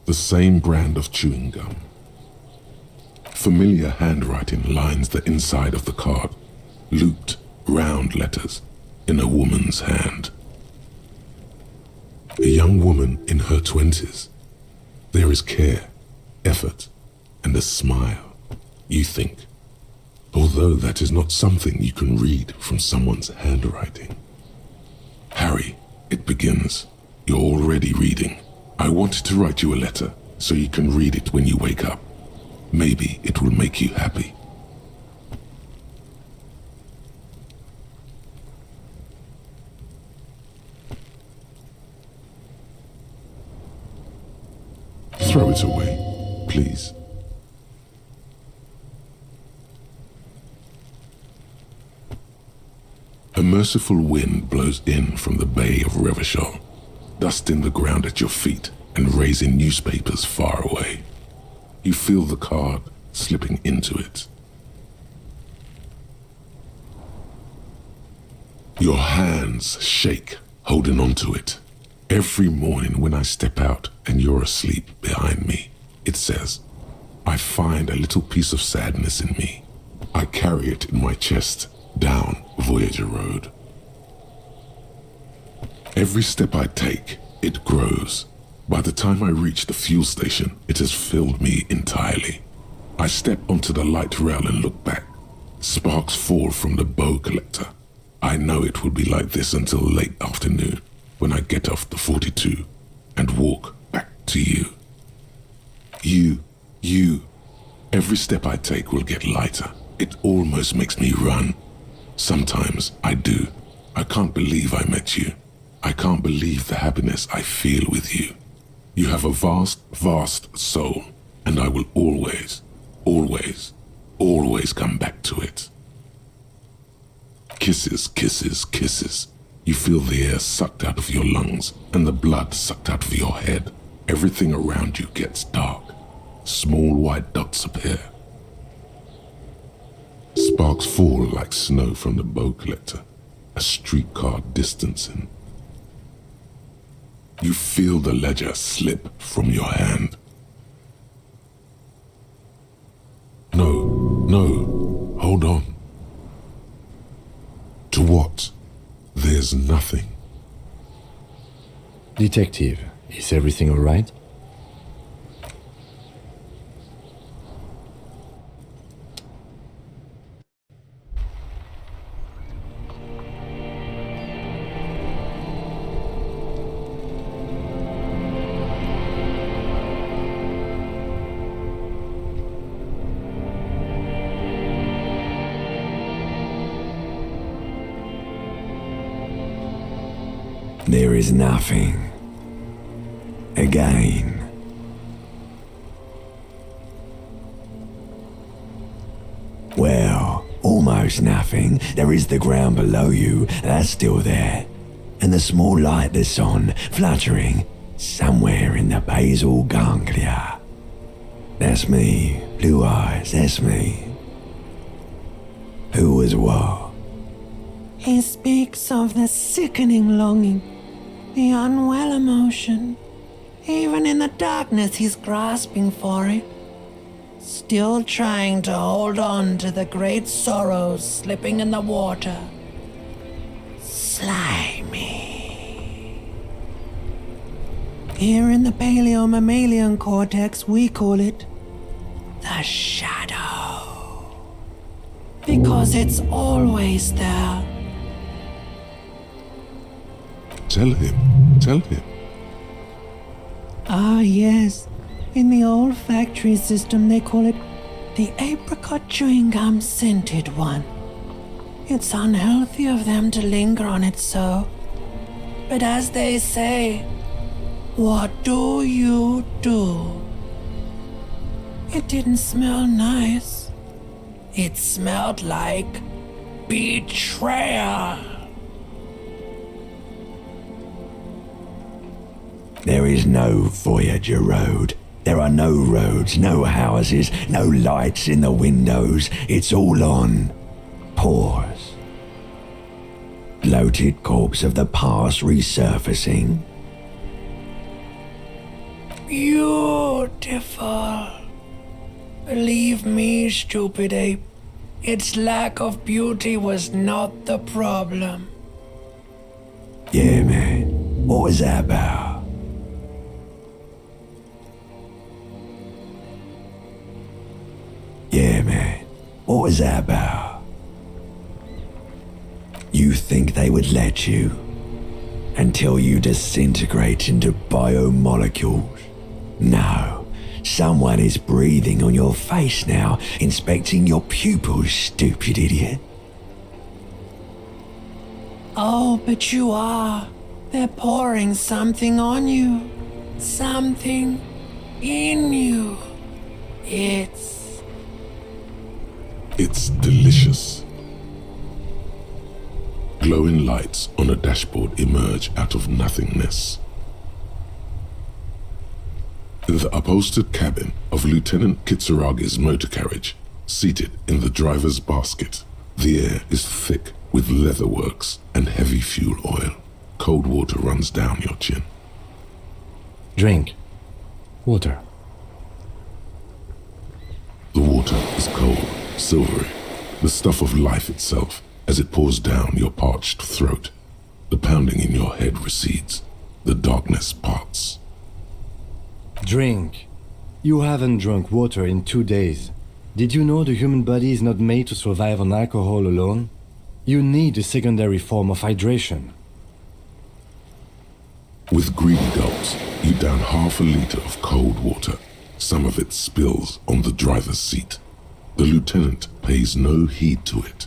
the same brand of chewing gum. Familiar handwriting lines the inside of the card, looped, round letters in a woman's hand. A young woman in her 20s. There is care, effort, and a smile, you think, although that is not something you can read from someone's handwriting. Harry, it begins. You're already reading. I wanted to write you a letter so you can read it when you wake up. Maybe it will make you happy. Throw it away, please. A merciful wind blows in from the bay of Revachol, dusting the ground at your feet and raising newspapers far away. You feel the card slipping into it. Your hands shake, holding onto it. Every morning when I step out and you're asleep behind me, it says, I find a little piece of sadness in me. I carry it in my chest down Voyager Road. Every step I take, it grows. By the time I reach the fuel station, it has filled me entirely. I step onto the light rail and look back. Sparks fall from the bow collector. I know it will be like this until late afternoon, when I get off the 42 and walk back to you. You. Every step I take will get lighter. It almost makes me run. Sometimes I do. I can't believe I met you. I can't believe the happiness I feel with you. You have a vast, vast soul, and I will always, always, always come back to it. Kisses, kisses, kisses. You feel the air sucked out of your lungs and the blood sucked out of your head. Everything around you gets dark. Small white dots appear. Sparks fall like snow from the bow collector, a streetcar distancing. You feel the ledger slip from your hand. No, hold on. To what? There's nothing. Detective, is everything all right? There is nothing. Again. Well, almost nothing. There is the ground below you, that's still there. And the small light that's on, fluttering, somewhere in the basal ganglia. That's me. Blue eyes, that's me. Who was what? He speaks of the sickening longing, the unwell emotion. Even in the darkness, he's grasping for it. Still trying to hold on to the great sorrows slipping in the water. Slimy. Here in the paleo-mammalian cortex, we call it the shadow. Because it's always there. Tell him. Ah, yes. In the olfactory system, they call it the apricot chewing gum scented one. It's unhealthy of them to linger on it so. But as they say, what do you do? It didn't smell nice. It smelled like betrayal. There is no Voyager Road. There are no roads, no houses, no lights in the windows. It's all on pause. Bloated corpse of the past resurfacing. Beautiful. Believe me, stupid ape, its lack of beauty was not the problem. Yeah, man. What was that about? Yeah, man. What was that about? You think they would let you? Until you disintegrate into biomolecules? No. Someone is breathing on your face now, inspecting your pupils, stupid idiot. Oh, but you are. They're pouring something on you. Something in you. It's delicious. Glowing lights on a dashboard emerge out of nothingness. The upholstered cabin of Lieutenant Kitsuragi's motor carriage, seated in the driver's basket. The air is thick with leatherworks and heavy fuel oil. Cold water runs down your chin. Drink. Water. The water is cold, silvery, the stuff of life itself as it pours down your parched throat. The pounding in your head recedes. The darkness parts. Drink. You haven't drunk water in 2 days. Did you know the human body is not made to survive on alcohol alone? You need a secondary form of hydration. With greedy gulps, you down half a liter of cold water. Some of it spills on the driver's seat. The lieutenant pays no heed to it.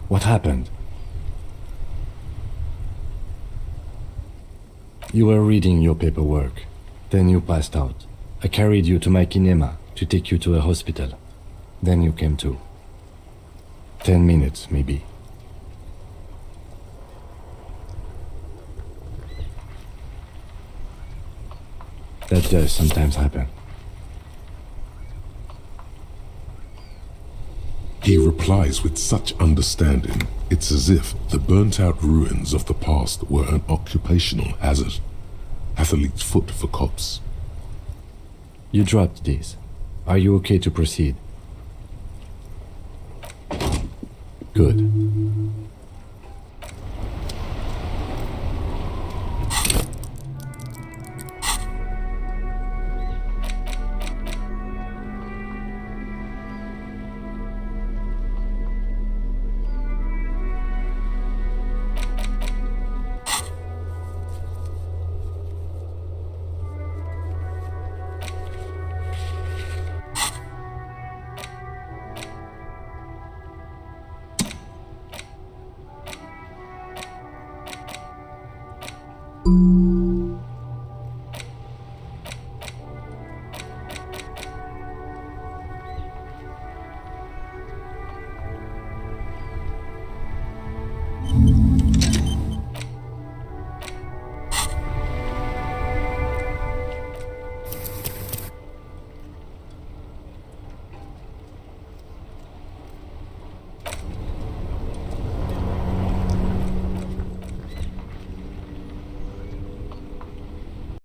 What happened? You were reading your paperwork. Then you passed out. I carried you to my kinema to take you to a hospital. Then you came to. 10 minutes, maybe. That does sometimes happen. He replies with such understanding, it's as if the burnt-out ruins of the past were an occupational hazard. Athlete's foot for cops. You dropped these. Are you okay to proceed? Good.